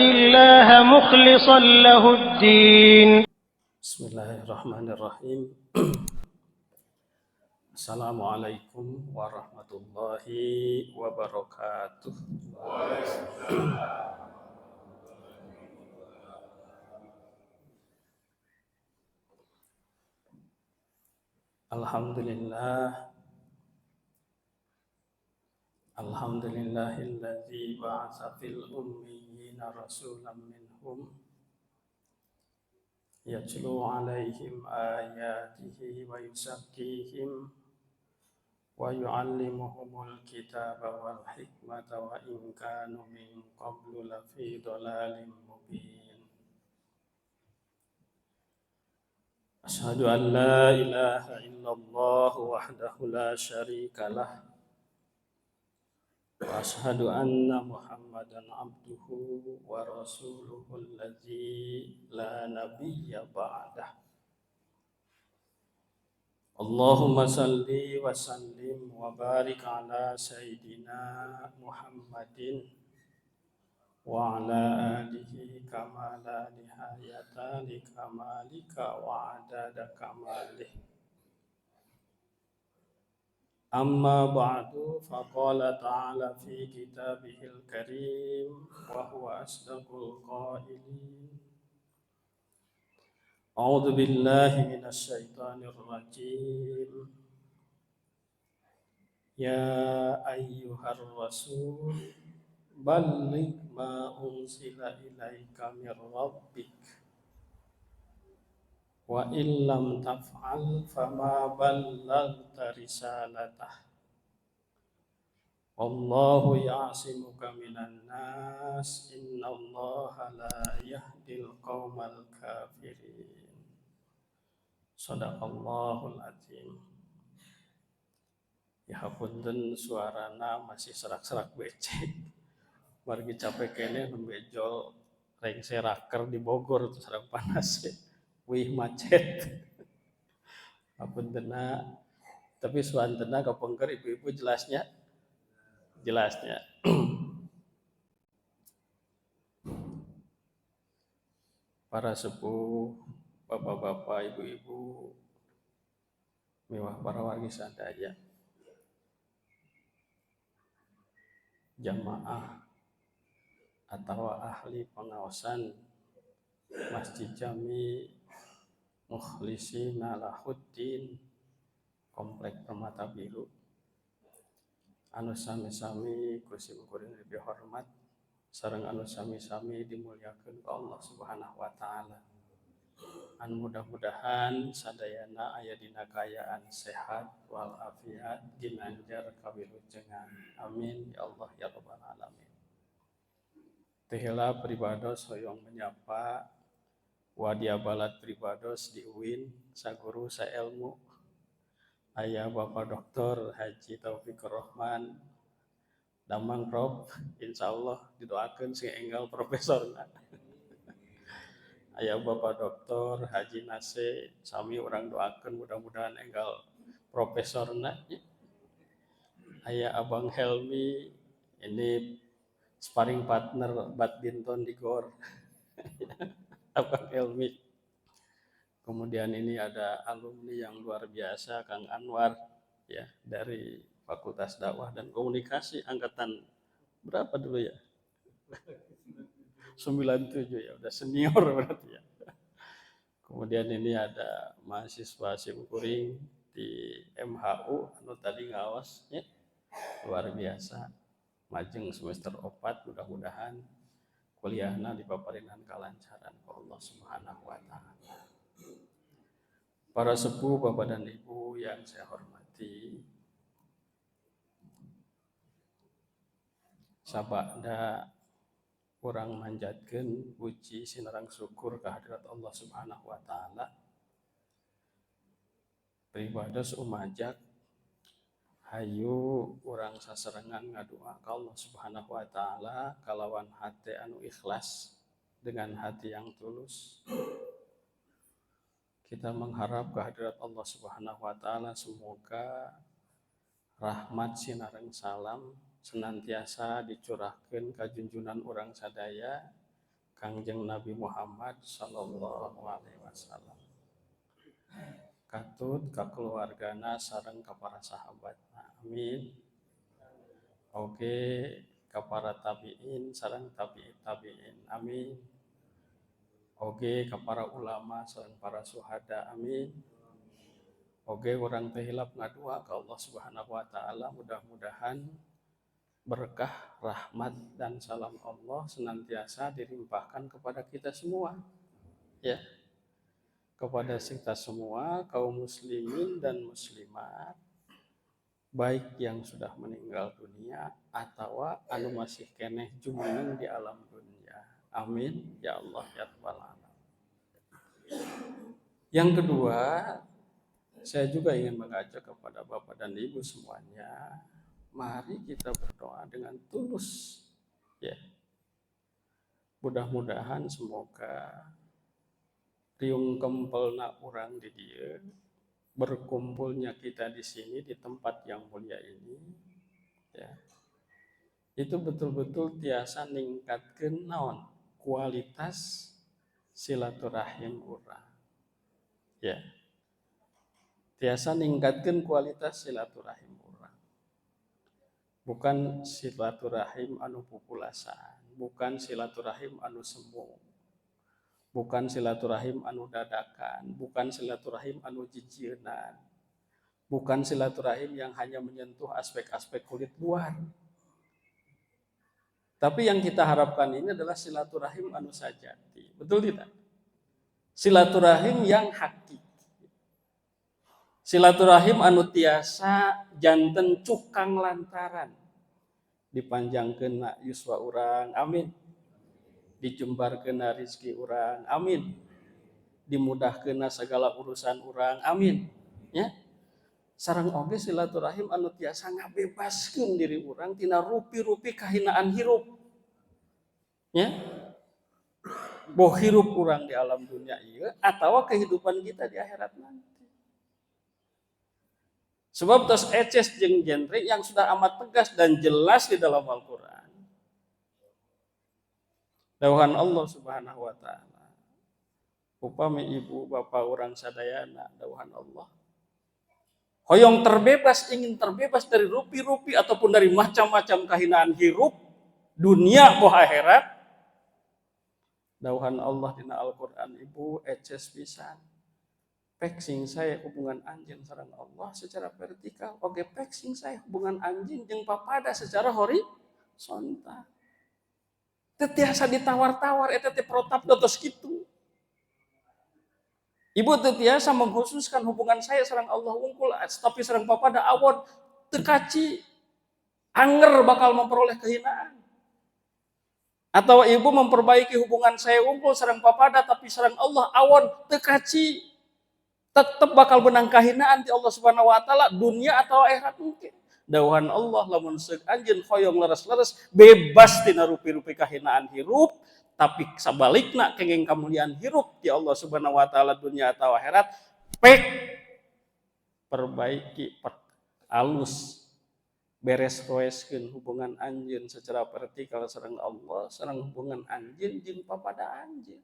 الله مخلصا له الدين. بسم الله الرحمن الرحيم. Assalamualaikum warahmatullahi wabarakatuh. Alhamdulillah. Alhamdulillahilladzi ba'atsa fil ummiyina rasulan minhum yatlu 'alaihim ayatihi wa yuzakkihim wa yu'allimuhumul kitaba wal hikmata wa in kanu min qablu lafi dhalalin mubin. Asyhadu an la ilaha illallah wahdahu la syarika lah wa asyhadu anna Muhammadan abduhu wa rasuluhu allazi la nabiyya ba'dah. Allahumma salli wa sallim wa barik ala sayyidina Muhammadin wa ala alihi kama la nihayata li kamalika wa adada kamalih. Amma ba'du, faqala ta'ala fi kitabihil karim wa huwa asdaqul qailin. A'udzu billahi minasy syaithanir rajim. Ya ayyuhar rasul balligh ma unsila ilaika mir rabbik wa illam taf'al fama ballaghta risalatah. Wallahu ya'simuka minan nas innallaha la yahdil qaumal kafirin. Shadaqallahul azim. Ya punten suarana masih serak-serak becek. Margi capek kene nembejol reng seraker di Bogor tuh sareng panas. Wih macet. Apuntenna tapi suantena kapengker ibu-ibu jelasnya. Para sepuh, bapak-bapak, ibu-ibu, mewah para wargi sadaya, jamaah atau ahli pengawasan Masjid Jami Mukhlisina Lahuddin Komplek Permata Biru, anu sami-sami kusim kuring lebih hormat sareng anu sami-sami dimuliakeun ku Allah Subhanahu wa taala. Anu mudah-mudahan sadayana aya dina kaayaan sehat wal afiat ginanjar kawilujengan. Amin ya Allah ya rabbal alamin. Teu heula pribados hoyong menyapa wadia balad pribados di UIN saguru saelmu aya Bapak Dr. Haji Taufikur Rahman damang Prof, insyaallah didoakeun sing enggal profesorna. Aya Bapak Dr. Haji Nase sami urang doakeun mudah-mudahan enggal profesorna. Aya Abang Helmi ini sparring partner badminton di GOR. Abang Helmi. Kemudian ini ada alumni yang luar biasa, Kang Anwar ya, dari Fakultas Dakwah dan Komunikasi angkatan berapa dulu ya? 97 ya, udah senior berarti ya. Kemudian ini ada mahasiswa simkuring di MHU anu tadi ngaos ya. Luar biasa. Majeng semester 4 mudah-mudahan kuliahna dipaparinan kalancaran ku Allah Subhanahu wa taala. Para sepuh, Bapak dan Ibu yang saya hormati, sabada urang manjatkeun puji sinareng syukur kehadirat Allah Subhanahu wa taala. Pribados umajak hayu urang saserengan ngadoa ka Allah Subhanahu wa taala kalawan hati anu ikhlas dengan hati yang tulus. Kita mengharap kehadirat Allah Subhanahu wa taala semoga rahmat sinareng salam senantiasa dicurahkeun ka junjunan urang sadaya Kangjeng Nabi Muhammad sallallahu alaihi wasallam. Katut ka keluargana sareng ka para sahabatna. Amin. Oge ka para tabiin sareng tabiin. Amin. Oge ka para ulama sareng para syuhada. Amin. Oge urang teh hilap ngadua ka Allah Subhanahu wa taala mudah-mudahan berkah, rahmat dan salam Allah senantiasa dilimpahkan kepada kita semua. Ya. Kepada kita semua kaum muslimin dan muslimat baik yang sudah meninggal dunia atau anu masih keneh jumeneng di alam dunia. Amin ya Allah ya Rabbal alamin. Yang kedua, saya juga ingin mengajak kepada Bapak dan Ibu semuanya, mari kita berdoa dengan tulus. Ya. Mudah-mudahan semoga riung kempelna urang di dieu, berkumpulnya kita di sini di tempat yang mulia ini, ya, itu betul-betul tiasa ningkatkeun naon kualitas silaturahim urang, ya, tiasa ningkatkeun kualitas silaturahim urang, bukan silaturahim anu pupulasan, bukan silaturahim anu semu, bukan silaturahim anu dadakan, bukan silaturahim anu jijienan, bukan silaturahim yang hanya menyentuh aspek-aspek kulit luar. Tapi yang kita harapkan ini adalah silaturahim anu sajati. Betul tidak? Silaturahim yang hakiki. Silaturahim anu tiasa janten cukang lantaran. Dipanjangkeun yuswa urang. Amin. Dijembarkeun rezeki urang, amin. Dimudahkeun segala urusan urang, amin. Ya. Sareng oge silaturahim anu tiasa ngabebaskeun diri urang tina rupi-rupi kahinaan hirup. Ya. Boh hirup urang di alam dunia ieu atawa kehidupan kita di akhirat nanti. Sebab tos eces jeung genre yang sudah amat tegas dan jelas di dalam Al-Qur'an. Dawuhan Allah Subhanahu wa taala. Upami ibu bapak urang sadayana dawuhan Allah. Hoyong terbebas, ingin terbebas dari rupi-rupi ataupun dari macam-macam kahinaan hirup dunia boh akhirat. Dawuhan Allah dina Al-Qur'an ibu eces pisan. Peksing saya hubungan anjeun sareng Allah secara vertikal, oge peksing saya hubungan anjeun jeung papada secara horizontal. Tetiasa ditawar-tawar eta teh protap dotos kitu. Ibu tetiasa mengkhususkan hubungan saya sareng Allah wungkul tapi sareng papada awon teu kaci anger bakal memperoleh kehinaan. Atau ibu memperbaiki hubungan saya wungkul sareng papada tapi sareng Allah awon teu kaci tetep bakal menang kahinaan di Allah Subhanahu wa taala dunia atau akhirat mungkin. Dawuhan Allah lamun seuk anjeun hoyong leres-leres bebas tina rupi-rupi kahinaan hirup tapi sabalikna kenging kamuliaan hirup di Allah Subhanahu wa taala dunia atau akhirat pek perbaiki alus beres roeskeun hubungan anjeun secara vertikal sareng Allah sareng hubungan anjeun jeung papada anjeun.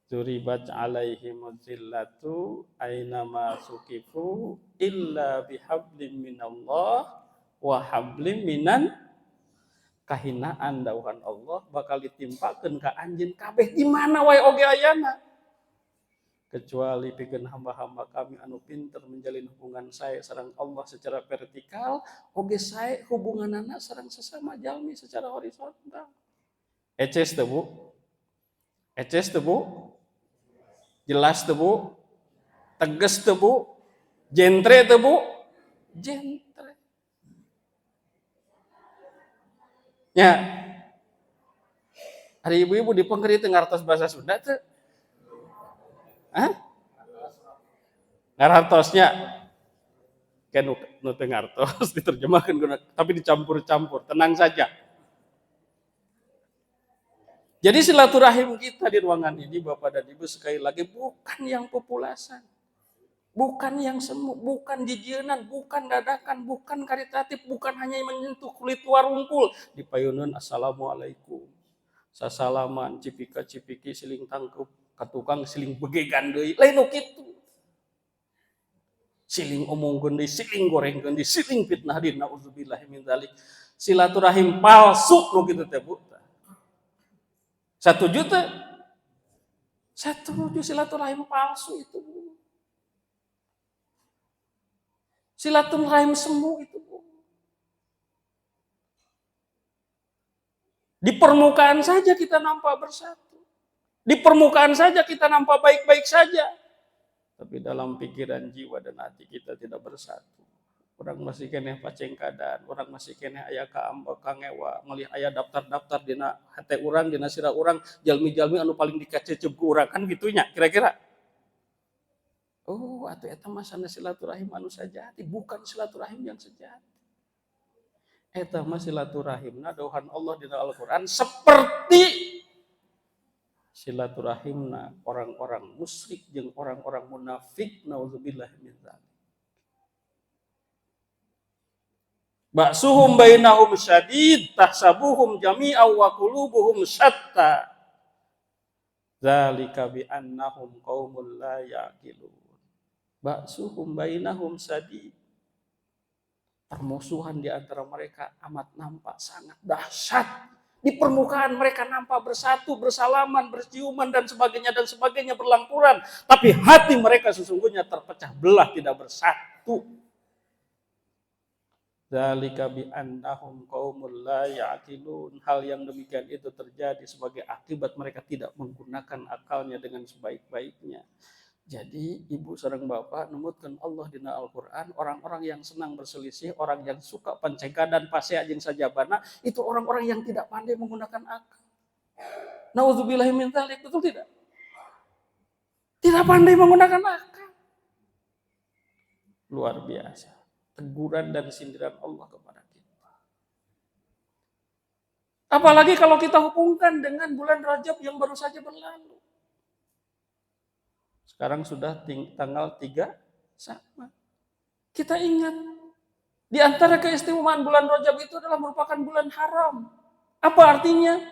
Duribat alaihim zillatu ainama sukifu illa bihablim minallah wa hablim minan kahinaan dawuhan Allah bakal ditimpakeun ka anjeun kabeh di mana wae oge ayana kecuali pikeun hamba-hamba kami anu pinter menjalin hubungan saya sareng Allah secara vertikal oge sae hubunganana sareng sesama jalmi secara horizontal. Eces teu Bu? Eces teu Bu? Jelas teu Bu? Tegas teu Bu? Jentre teu Bu? Jentre. Ya. Hari ibu-ibu di Pengkeri teu ngartos bahasa Sunda teu? Hah? Ngartosnya. Kan nu teu ngartos diterjemahkeun tapi dicampur-campur. Tenang saja. Jadi silaturahim kita di ruangan ini Bapak dan Ibu sekali lagi bukan yang populasan. Bukan yang semu, bukan jijienan, bukan dadakan, bukan karitatif, bukan hanya menyentuh kulit luar wungkul. Dipayeuneun assalamualaikum. Sasalaman cipika-cipiki siling tangkep ka tukang siling begegan deui. Lain nu kitu. Siling omongkeun deui, siling gorengkeun deui, siling fitnah deui. Nauzubillah min dzalik. Silaturahim palsu nu kitu teh, Bu. Setuju teh? Setuju silaturahim palsu itu, Bu. Silaturahim semu itu, Bu. Di permukaan saja kita nampak bersatu. Di permukaan saja kita nampak baik-baik saja. Tapi dalam pikiran, jiwa, dan hati kita tidak bersatu. Orang masih kena pacengkadan, orang masih kena aya kaambek kangewa, ngelih aya daftar-daftar dina hate urang, dina sirah urang, jalmi-jalmi anu paling dikacecep ku urang, kan gitunya kira-kira. Oh, atuh eta mah sana silaturahim anu sajati, bukan silaturahim yang sejati. Eta mah silaturahimna dauhan Allah dina Al-Qur'an seperti silaturahimna orang-orang musyrik jeung orang-orang munafik, naudzubillah min dzalik. Ba'suhum bainahum syadid tahsabuhum jami'an wa qulubuhum syatta. Dzalika bi annahum qaumul la yaqilun. Ba'suhum bainahum syadid. Permusuhan di antara mereka amat nampak sangat dahsyat. Di permukaan mereka nampak bersatu, bersalaman, berciuman dan sebagainya berlampuran. Tapi hati mereka sesungguhnya terpecah belah, tidak bersatu. Dzalika bi annahum qaumul la ya'qilun. Hal yang demikian itu terjadi sebagai akibat mereka tidak menggunakan akalnya dengan sebaik-baiknya. Jadi ibu sareng bapak numutkeun Allah dina Al-Qur'an, orang-orang yang senang berselisih, orang yang suka pancengkadan, pasea jeung sajabana, itu orang-orang yang tidak pandai menggunakan akal. Nauzubillahi min dzalik, betul tidak? Tidak pandai menggunakan akal. Luar biasa. Teguran dan sindiran Allah kepada kita. Apalagi kalau kita hubungkan dengan bulan Rajab yang baru saja berlalu. Sekarang sudah tanggal 3 Sya'ban. Kita ingat, di antara keistimewaan bulan Rajab itu adalah merupakan bulan haram. Apa artinya?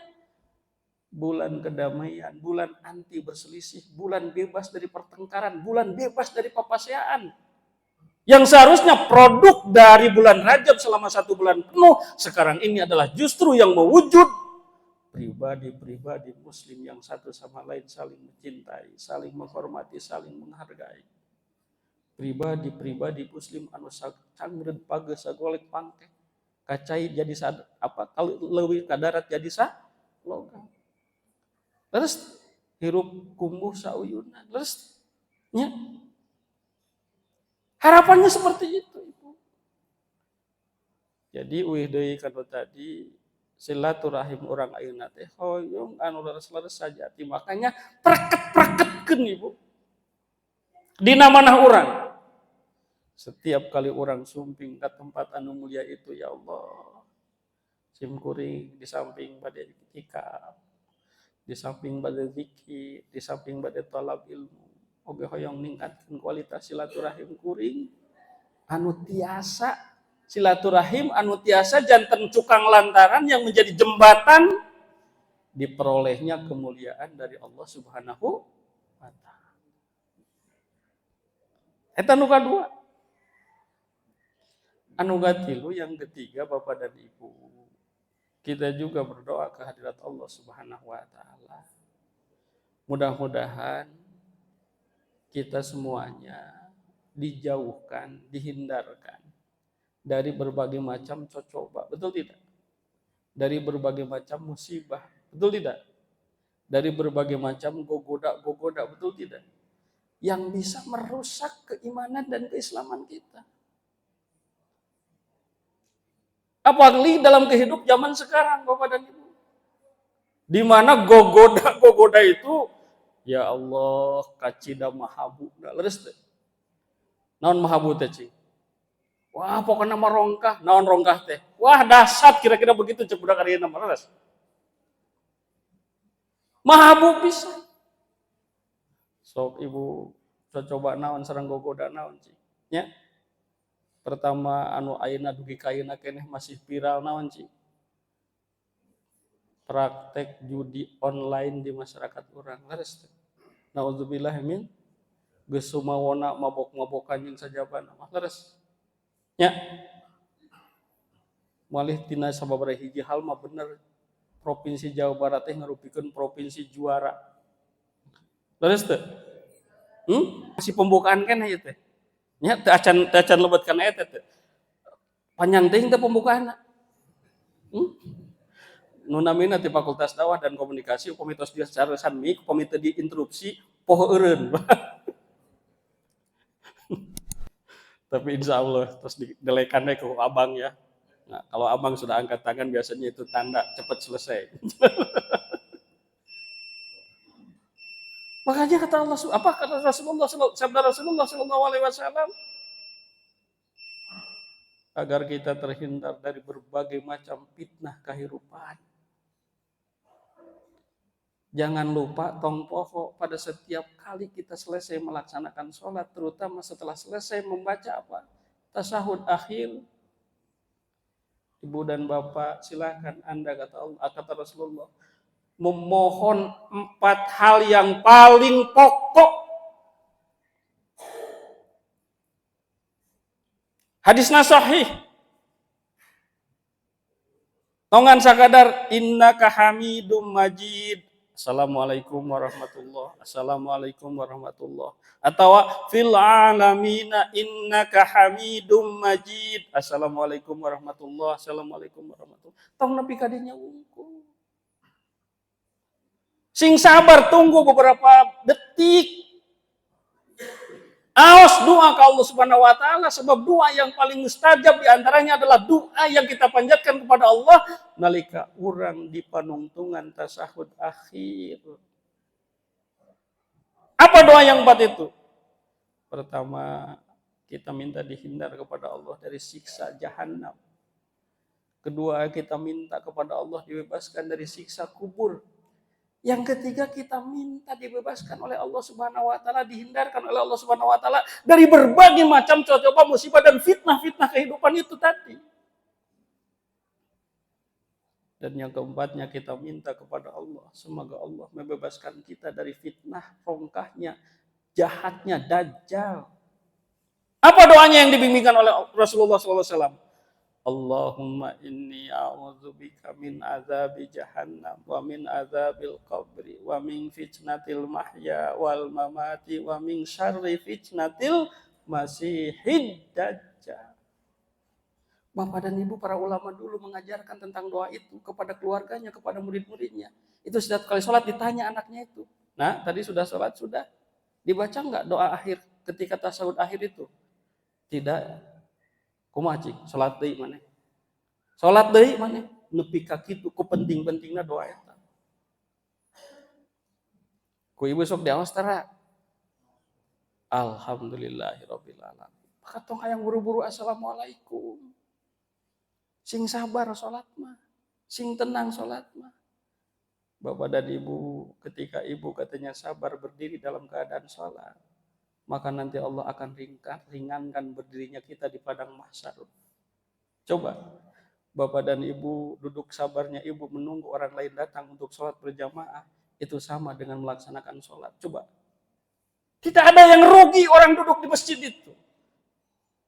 Bulan kedamaian, bulan anti berselisih, bulan bebas dari pertengkaran, bulan bebas dari papaseaan. Yang seharusnya produk dari bulan Rajab selama 1 bulan penuh, sekarang ini adalah justru yang mewujud pribadi-pribadi muslim yang satu sama lain saling mencintai, saling menghormati, saling menghargai. Pribadi-pribadi muslim anu cangreud page sagolek pangke, kacai jadi kalau leuwih ka darat jadi logam. Terus hirup kumbuh sauyuna, terus nya harapannya seperti itu, Ibu. Jadi uih deui kana tadi silaturahim orang ayeuna teh hoyong anu leres-leres sajati. Makanya praket-praketkeun, Ibu. Dina manah urang. Setiap kali orang sumping ke tempat anu mulia itu, ya Allah, simkuring di samping bade itikaf, di samping bade zikir, di samping bade talab ilmu, oge hoyong ningkatkeun kualitas silaturahim kuring anu tiasa silaturahim anu tiasa janten cukang lantaran yang menjadi jembatan diperolehnya kemuliaan dari Allah Subhanahu wa taala. Eta nu kadua. Anu gatilu yang ketiga, Bapak dan Ibu, kita juga berdoa ke hadirat Allah Subhanahu wa taala. Mudah-mudahan kita semuanya dijauhkan, dihindarkan dari berbagai macam cocoba, betul tidak? Dari berbagai macam musibah, betul tidak? Dari berbagai macam gogoda, betul tidak? Yang bisa merusak keimanan dan keislaman kita. Apalagi dalam kehidupan zaman sekarang, Bapak dan Ibu, di mana gogoda itu, ya Allah, kacida mahabu, leres teh. Naon mahabu teh, Cing? Wah, pokoknya mah rongkah, naon rongkah teh? Wah, dahsyat, kira-kira begitu cek budak ari nama leres. Mahabu pisan. Sok Ibu coba naon sareng gogoda naon, Cing? Nya. Pertama anu ayeuna dugi kayeuna keneh masih viral naon, Cing? praktek judi online di masyarakat orang. Leres. Nauzubillah min geus sumawona mabok-mabokan jeung sajabana mah leres. Nya malih tina sababaraha hiji hal mah bener provinsi Jawa Barat teh ngarupikeun provinsi juara. Leres teu? Masih pembukaan kan ieu teh. Nya teu acan lebetkan eta teh. Panjang teuing teh pembukaanna. Nu namina ti Fakultas Dakwah dan Komunikasi upami tos dia secara sami upami teu diinterupsi poho eureun. Tapi insya Allah terus didelekan deh ke abang ya. Nah, kalau abang sudah angkat tangan biasanya itu tanda cepat selesai. Makanya kata Allah, apa kata Rasulullah, sabda Rasulullah Shallallahu Alaihi Wasallam, agar kita terhindar dari berbagai macam fitnah kehidupan. Jangan lupa tong poho pada setiap kali kita selesai melaksanakan sholat, terutama setelah selesai membaca apa? Tasahud akhir. Ibu dan bapak silakan Anda kata Allah, kata Rasulullah, memohon 4 hal yang paling pokok. Hadisnya sahih. Tongan sakadar innaka hamidum majid. Assalamualaikum warahmatullah. Assalamualaikum warahmatullah. Atau fil alamina innaka hamidum majid. Assalamualaikum warahmatullah. Assalamualaikum warahmatullah. Tong nepi ka dinya wungkul. Sing sabar tunggu beberapa detik. Aos doa ke Allah Subhanahu wa taala, sebab doa yang paling mustajab di antaranya adalah doa yang kita panjatkan kepada Allah nalika urang di panungtungan tasahud akhir. Apa doa yang 4 itu? Pertama, kita minta dihindar kepada Allah dari siksa jahanam. Kedua, kita minta kepada Allah dibebaskan dari siksa kubur. Yang ketiga, kita minta dibebaskan oleh Allah Subhanahu wa taala, dihindarkan oleh Allah Subhanahu wa taala dari berbagai macam coba musibah dan fitnah-fitnah kehidupan itu tadi. Dan yang keempatnya, kita minta kepada Allah, semoga Allah membebaskan kita dari fitnah, rongkahnya, jahatnya Dajjal. Apa doanya yang dibimbingkan oleh Rasulullah SAW? Allahumma inni a'udzubika min azabi jahannam wa min azabil qabri wa min fitnatil mahya wal mamati wa min syarri fitnatil masihid dajjal. Bapak dan Ibu para ulama dulu mengajarkan tentang doa itu kepada keluarganya, kepada murid-muridnya. Itu setiap kali sholat ditanya anaknya itu. Nah, tadi sudah sholat, sudah dibaca enggak doa akhir ketika tasawuf akhir itu? Tidak. Kumaha cik? Salat deui maneh. Salat deui maneh. Nepi ka kitu ku penting-pentingna doa eta. Ku ibu sok diaos tara. Alhamdulillahirabbil alamin. Maka tong hayang buru-buru assalamualaikum. Sing sabar salat mah. Sing tenang salat mah. Bapak dan Ibu, ketika Ibu katanya sabar berdiri dalam keadaan salat, maka nanti Allah akan ringankan berdirinya kita di padang mahsyar. Coba, Bapak dan Ibu duduk sabarnya Ibu menunggu orang lain datang untuk sholat berjamaah, itu sama dengan melaksanakan sholat. Coba, tidak ada yang rugi orang duduk di masjid itu.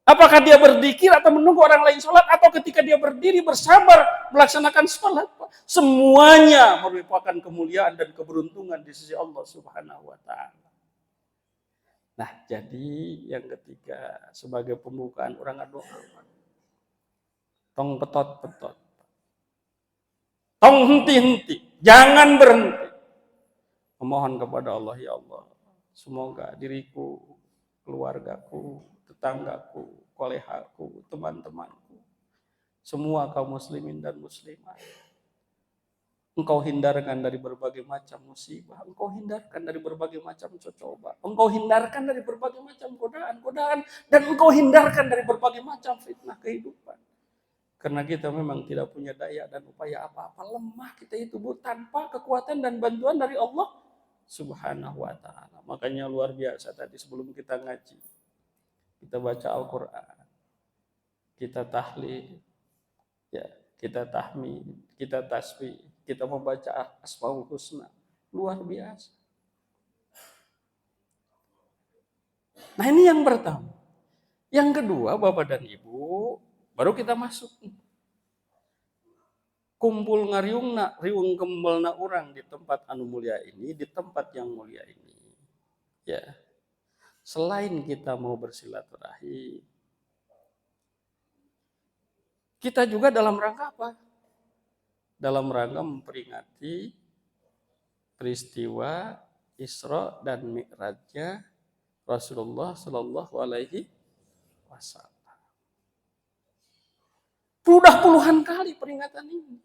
Apakah dia berzikir atau menunggu orang lain sholat, atau ketika dia berdiri bersabar melaksanakan sholat, semuanya merupakan kemuliaan dan keberuntungan di sisi Allah Subhanahu wa taala. Nah, jadi yang ketiga sebagai pembukaan orang doa. Tong petot-petot. Tong henti-henti. Jangan berhenti. Memohon kepada Allah, ya Allah. Semoga diriku, keluargaku, tetanggaku, kolehaku, teman-temanku, semua kaum muslimin dan muslimat, Engkau hindarkan dari berbagai macam musibah. Engkau hindarkan dari berbagai macam coba. Engkau hindarkan dari berbagai macam godaan. Dan engkau hindarkan dari berbagai macam fitnah kehidupan. Karena kita memang tidak punya daya dan upaya apa-apa. Lemah kita itu, Bu. Tanpa kekuatan dan bantuan dari Allah Subhanahu wa ta'ala. Makanya luar biasa tadi sebelum kita ngaji. Kita baca Al-Quran. Kita tahlil. Ya, kita tahmid. Kita tasbih. kita membaca Asmaul Husna. Luar biasa. Nah ini yang pertama. Yang kedua, Bapak dan Ibu, baru kita masuk. Kumpul ngariungna, riung kembelna orang di tempat anu mulia ini, di tempat yang mulia ini. Ya. Selain kita mau bersilaturahmi, kita juga dalam rangka apa? Dalam rangka memperingati peristiwa Isra dan Mi'rajnya Rasulullah Shallallahu Alaihi Wasallam. Sudah puluhan kali peringatan ini,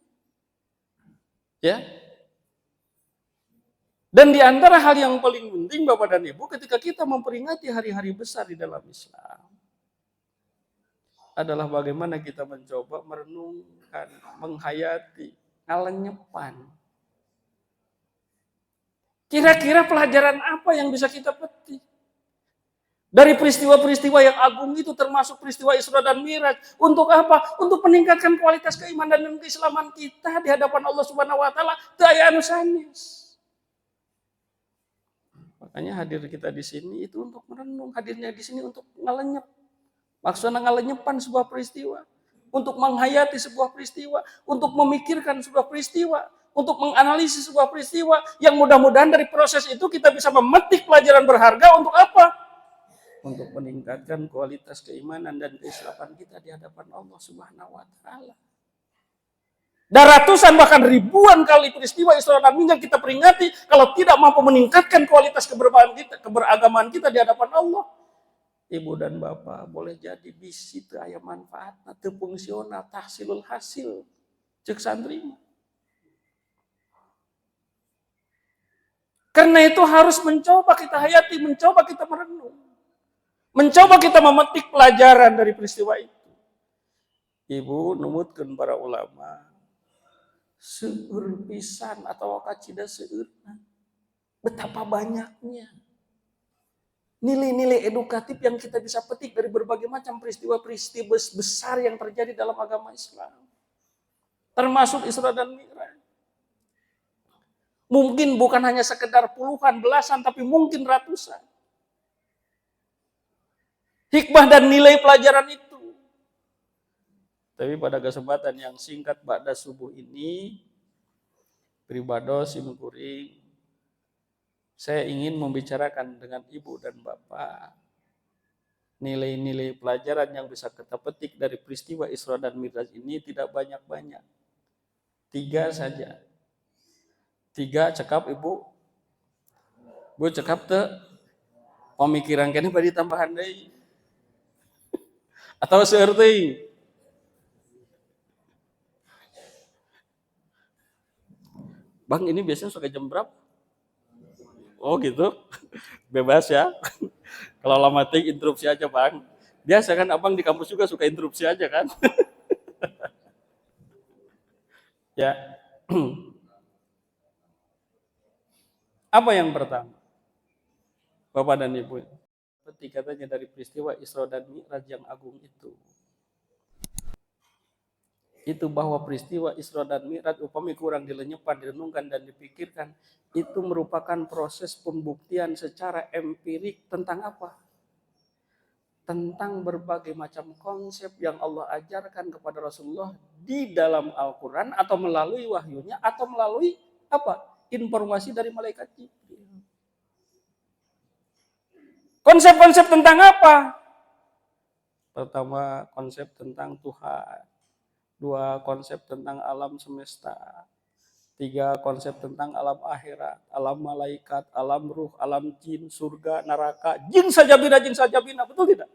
ya. Dan di antara hal yang paling penting, Bapak dan Ibu, ketika kita memperingati hari-hari besar di dalam Islam, adalah bagaimana kita mencoba merenungkan, menghayati, ngalenyepan. Kira-kira pelajaran apa yang bisa kita petik dari peristiwa-peristiwa yang agung itu, termasuk peristiwa Isra dan Mi'raj? Untuk apa? Untuk meningkatkan kualitas keimanan dan keislaman kita di hadapan Allah Subhanahu wa taala. Daya anu sanes. Makanya hadir kita di sini itu untuk merenung, hadirnya di sini untuk ngalenyep. Maksudnya ngalenyepan sebuah peristiwa, untuk menghayati sebuah peristiwa, untuk memikirkan sebuah peristiwa, untuk menganalisis sebuah peristiwa, yang mudah-mudahan dari proses itu kita bisa memetik pelajaran berharga. Untuk apa? Untuk meningkatkan kualitas keimanan dan keislaman kita di hadapan Allah Subhanahu wa taala. Dan ratusan bahkan ribuan kali peristiwa Isra dan Mi'raj kita peringati, kalau tidak mampu meningkatkan kualitas keberagaman kita di hadapan Allah, Ibu dan Bapak boleh jadi bisi teu aya manfaatna, teu fungsional, tahsilul hasil ceuk santri. Karena itu harus mencoba kita hayati, mencoba kita merenung, mencoba kita memetik pelajaran dari peristiwa itu. Ibu numutkeun para ulama, seueur pisan atau kacida seueurna, betapa banyaknya nilai-nilai edukatif yang kita bisa petik dari berbagai macam peristiwa-peristiwa besar yang terjadi dalam agama Islam. Termasuk Isra dan Mi'raj. Mungkin bukan hanya sekedar puluhan, belasan, tapi mungkin ratusan. Hikmah dan nilai pelajaran itu. Tapi pada kesempatan yang singkat ba'da subuh ini, pribados simkuring, saya ingin membicarakan dengan Ibu dan Bapak nilai-nilai pelajaran yang bisa kita petik dari peristiwa Isra dan Mi'raj ini tidak banyak-banyak. 3 saja. 3 cekap Ibu. Bu cekap teu pemikiran kene bari tambahan deui. Atau seueur teuing. Bang, ini biasanya suka jam berapa? Oh gitu, bebas ya. Kalau lama tik interupsi aja Bang. Biasa kan abang di kampus juga suka interupsi aja kan. Ya. Apa yang pertama? Bapak dan Ibu, petik katanya dari peristiwa Isra dan Mi'raj yang agung itu bahwa peristiwa Isra dan Mi'raj upami kurang dilenyepan, direnungkan dan dipikirkan, itu merupakan proses pembuktian secara empirik tentang apa? Tentang berbagai macam konsep yang Allah ajarkan kepada Rasulullah di dalam Al-Quran atau melalui wahyunya atau melalui apa? Informasi dari malaikat Jibril. Konsep-konsep tentang apa? Pertama, konsep tentang Tuhan. 2, konsep tentang alam semesta. 3, konsep tentang alam akhirat, alam malaikat, alam ruh, alam jin, surga, neraka, jin sajabina, betul tidak?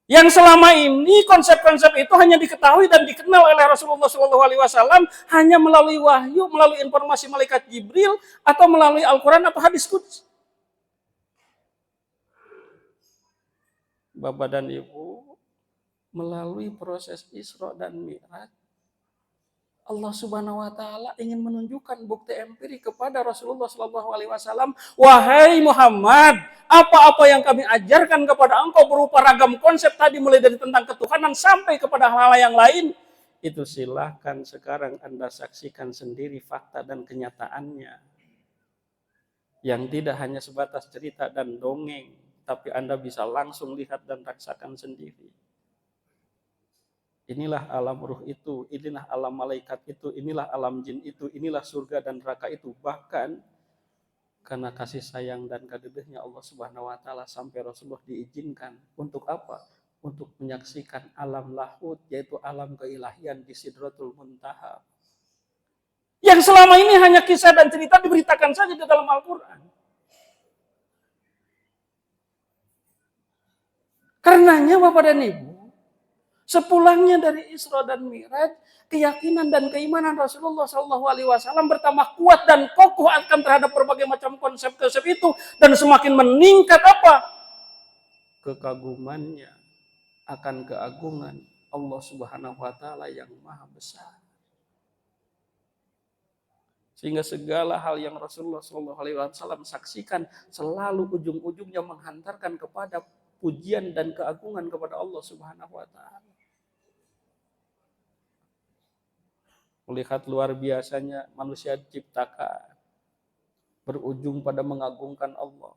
Yang selama ini konsep-konsep itu hanya diketahui dan dikenal oleh Rasulullah SAW hanya melalui wahyu, melalui informasi malaikat Jibril, atau melalui Al-Quran atau hadis qudsi. Bapak dan Ibu, melalui proses Isra dan Mi'raj, Allah Subhanahu wa taala ingin menunjukkan bukti empirik kepada Rasulullah SAW. Wahai Muhammad, apa-apa yang kami ajarkan kepada engkau berupa ragam konsep tadi, mulai dari tentang ketuhanan sampai kepada hal-hal yang lain, itu silahkan sekarang Anda saksikan sendiri fakta dan kenyataannya. Yang tidak hanya sebatas cerita dan dongeng, tapi Anda bisa langsung lihat dan rasakan sendiri. Inilah alam ruh itu, inilah alam malaikat itu, inilah alam jin itu, inilah surga dan neraka itu. Bahkan karena kasih sayang dan karunia Allah Subhanahu wa taala sampai Rasulullah diizinkan untuk apa? Untuk menyaksikan alam lahut, yaitu alam keilahian di Sidratul Muntaha. Yang selama ini hanya kisah dan cerita diberitakan saja di dalam Al-Qur'an. Karenanya Bapak dan Ibu, sepulangnya dari Isra dan Mi'raj, keyakinan dan keimanan Rasulullah SAW bertambah kuat dan kokoh akan terhadap berbagai macam konsep-konsep itu, dan semakin meningkat apa? Kekagumannya akan keagungan Allah Subhanahu wa taala yang maha besar. Sehingga segala hal yang Rasulullah SAW saksikan selalu ujung-ujungnya menghantarkan kepada pujian dan keagungan kepada Allah Subhanahu wa taala. Melihat luar biasanya manusia diciptakan, berujung pada mengagungkan Allah.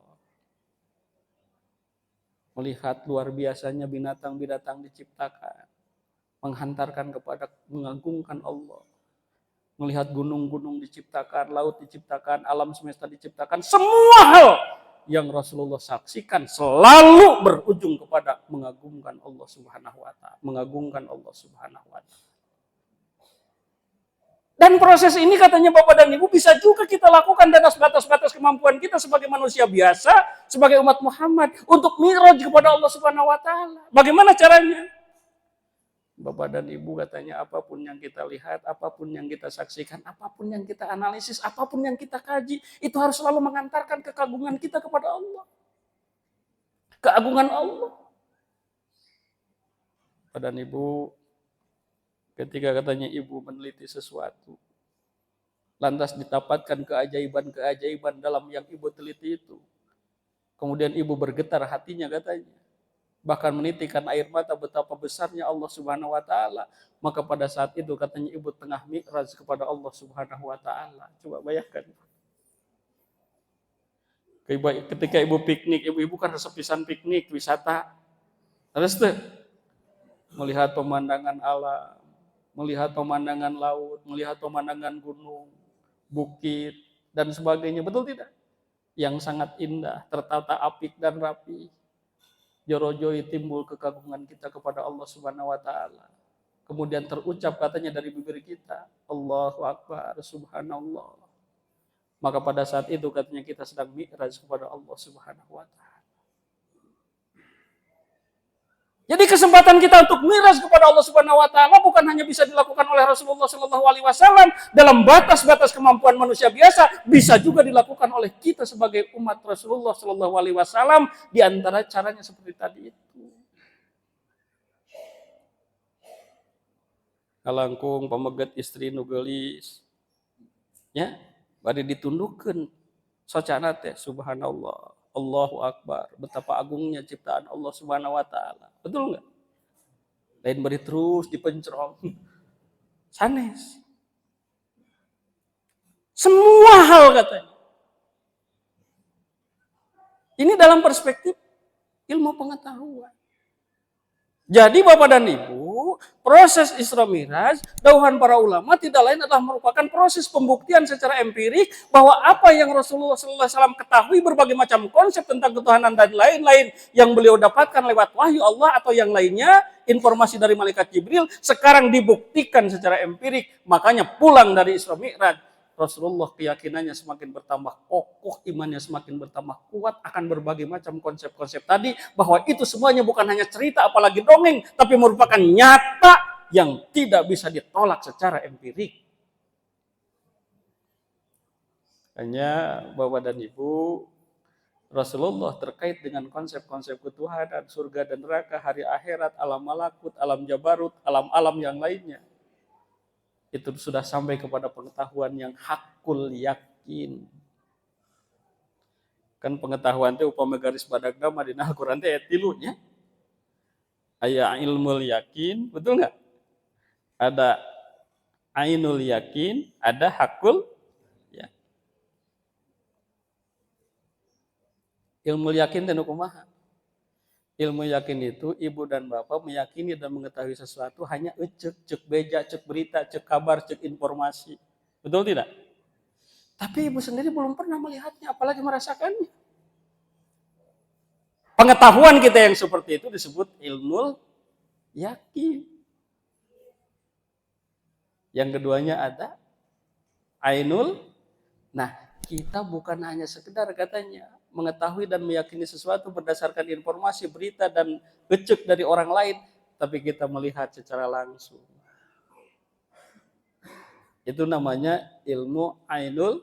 Melihat luar biasanya binatang-binatang diciptakan, menghantarkan kepada mengagungkan Allah. Melihat gunung-gunung diciptakan, laut diciptakan, alam semesta diciptakan, semua hal yang Rasulullah saksikan selalu berujung kepada mengagungkan Allah Subhanahu wa taala, mengagungkan Allah Subhanahu wa taala. Dan proses ini katanya Bapak dan Ibu bisa juga kita lakukan dan batas-batas kemampuan kita sebagai manusia biasa, sebagai umat Muhammad untuk mi'raj kepada Allah Subhanahu wa taala. Bagaimana caranya? Bapak dan Ibu katanya apapun yang kita lihat, apapun yang kita saksikan, apapun yang kita analisis, apapun yang kita kaji, itu harus selalu mengantarkan kekagungan kita kepada Allah. Keagungan Allah. Bapak dan Ibu, ketika katanya ibu meneliti sesuatu, lantas didapatkan keajaiban-keajaiban dalam yang ibu teliti itu. Kemudian ibu bergetar hatinya katanya. Bahkan menitikkan air mata betapa besarnya Allah Subhanahu wa taala. Maka pada saat itu katanya ibu tengah mi'raj kepada Allah Subhanahu wa taala. Coba bayangkan. Ketika ibu piknik, ibu kan sepisan piknik, wisata. Terus tuh melihat pemandangan alam, melihat pemandangan laut, melihat pemandangan gunung, bukit, dan sebagainya. Betul tidak? Yang sangat indah, tertata apik dan rapi. Joro-joi timbul kekagungan kita kepada Allah Subhanahu wa taala. Kemudian terucap katanya dari bibir kita, Allahu Akbar, Subhanallah. Maka pada saat itu katanya kita sedang mi'raj kepada Allah Subhanahu wa taala. Jadi kesempatan kita untuk mi'raj kepada Allah Subhanahu wa taala bukan hanya bisa dilakukan oleh Rasulullah Shallallahu alaihi wasallam dalam batas-batas kemampuan manusia biasa, bisa juga dilakukan oleh kita sebagai umat Rasulullah Shallallahu alaihi wasallam, di antara caranya seperti tadi itu. Kalangkung pameget istri nu geulis. Ya, bari ditundukkeun socana teh subhanallah. Allahu Akbar, betapa agungnya ciptaan Allah Subhanahu wa taala. Betul enggak? Lain beri terus dipencrong. Sanes. Semua hal katanya. Ini dalam perspektif ilmu pengetahuan. Jadi Bapak dan Ibu, proses Isra Mi'raj, dauhan para ulama tidak lain adalah merupakan proses pembuktian secara empirik bahwa apa yang Rasulullah SAW ketahui berbagai macam konsep tentang ketuhanan dan lain-lain yang beliau dapatkan lewat wahyu Allah atau yang lainnya, informasi dari malaikat Jibril, sekarang dibuktikan secara empirik. Makanya pulang dari Isra Mi'raj, Rasulullah keyakinannya semakin bertambah kokoh, imannya semakin bertambah kuat akan berbagai macam konsep-konsep tadi, bahwa itu semuanya bukan hanya cerita apalagi dongeng, tapi merupakan nyata yang tidak bisa ditolak secara empirik. Hanya Bapak dan Ibu, Rasulullah terkait dengan konsep-konsep ketuhanan, surga dan neraka, hari akhirat, alam malakut, alam jabarut, alam-alam yang lainnya, itu sudah sampai kepada pengetahuan yang hakul yakin. Kan pengetahuan itu upama garis badagna mah dina Al-Qur'an teh 3 nya. Aya ilmul yakin, betul enggak? Ada ainul yakin, ada hakul ya. Ilmu yakin dan kumaha. Ilmu yakin itu ibu dan bapak meyakini dan mengetahui sesuatu hanya cek beja, cek berita, cek kabar, cek informasi. Betul tidak? Tapi ibu sendiri belum pernah melihatnya, apalagi merasakannya. Pengetahuan kita yang seperti itu disebut ilmu yakin. Yang keduanya ada ainul. Nah, kita bukan hanya sekedar katanya mengetahui dan meyakini sesuatu berdasarkan informasi, berita, dan becek dari orang lain, tapi kita melihat secara langsung. Itu namanya ilmu ainul.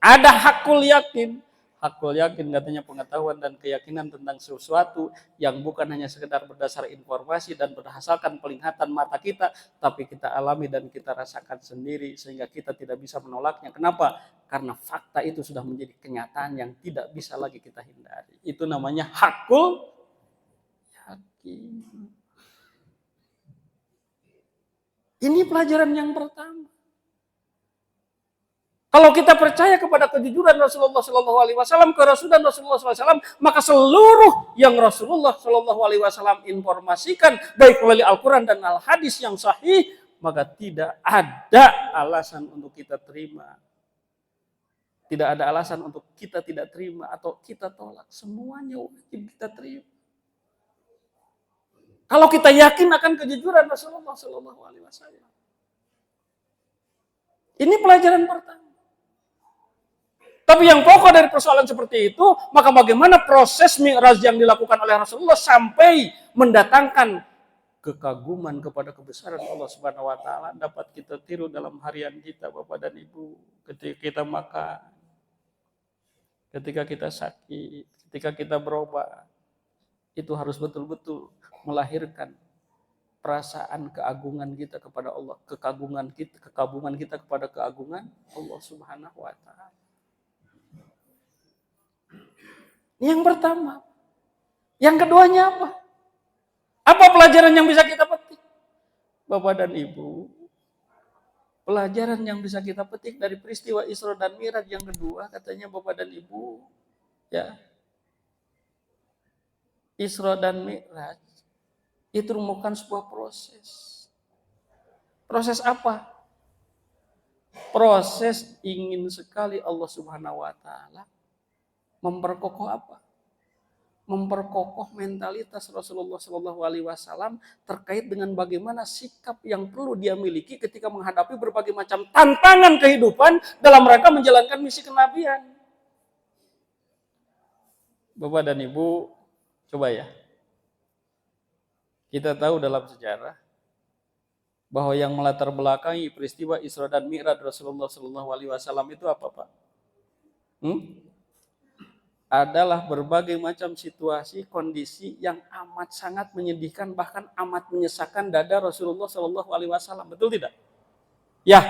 Ada hakul yakin. Hakul yakin katanya pengetahuan dan keyakinan tentang sesuatu yang bukan hanya sekedar berdasar informasi dan berdasarkan penglihatan mata kita, tapi kita alami dan kita rasakan sendiri sehingga kita tidak bisa menolaknya. Kenapa? Karena fakta itu sudah menjadi kenyataan yang tidak bisa lagi kita hindari. Itu namanya hakul yakin. Ini pelajaran yang pertama. Kalau kita percaya kepada kejujuran Rasulullah SAW, kerasulan Rasulullah SAW, maka seluruh yang Rasulullah SAW informasikan, baik melalui Al-Quran dan Al-Hadis yang sahih, maka tidak ada alasan untuk kita terima. Tidak ada alasan untuk kita tidak terima atau kita tolak. Semuanya wajib kita terima. Kalau kita yakin akan kejujuran Rasulullah SAW. Ini pelajaran pertama. Tapi yang pokok dari persoalan seperti itu, maka bagaimana proses mi'raj yang dilakukan oleh Rasulullah sampai mendatangkan kekaguman kepada kebesaran Allah Subhanahu wa taala dapat kita tiru dalam harian kita, Bapak dan Ibu, ketika kita makan, ketika kita sakit, ketika kita berobat. Itu harus betul-betul melahirkan perasaan keagungan kita kepada Allah, kekaguman kita kepada keagungan Allah Subhanahu wa taala. Yang pertama. Yang keduanya apa? Apa pelajaran yang bisa kita petik? Bapak dan Ibu, pelajaran yang bisa kita petik dari peristiwa Isra dan Mi'raj yang kedua, katanya Bapak dan Ibu, ya. Isra dan Mi'raj itu merupakan sebuah proses. Proses apa? Proses ingin sekali Allah Subhanahu wa taala memperkokoh apa? Memperkokoh mentalitas Rasulullah SAW terkait dengan bagaimana sikap yang perlu dia miliki ketika menghadapi berbagai macam tantangan kehidupan dalam rangka menjalankan misi kenabian. Bapak dan Ibu, coba ya. Kita tahu dalam sejarah bahwa yang melatar belakangi peristiwa Isra dan Mi'raj Rasulullah SAW itu apa, Pak? Adalah berbagai macam situasi, kondisi yang amat sangat menyedihkan, bahkan amat menyesakan dada Rasulullah SAW. Betul tidak? Ya.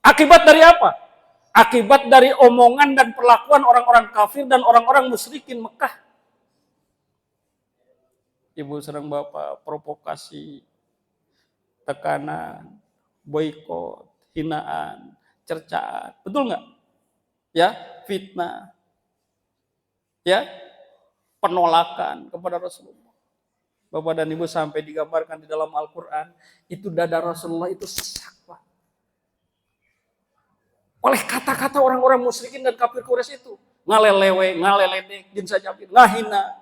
Akibat dari apa? Akibat dari omongan dan perlakuan orang-orang kafir dan orang-orang musyrikin Mekah. Ibu serang Bapak, provokasi, tekanan, boikot, hinaan, cercaan. Betul nggak? Ya, fitnah, ya, penolakan kepada Rasulullah. Bapak dan Ibu, sampai digambarkan di dalam Al-Quran, itu dada Rasulullah itu sesak, Pak. Oleh kata-kata orang-orang musyrikin dan kafir Quraisy itu, ngalelewe, ngaleledek, jin sajabin, ngahina.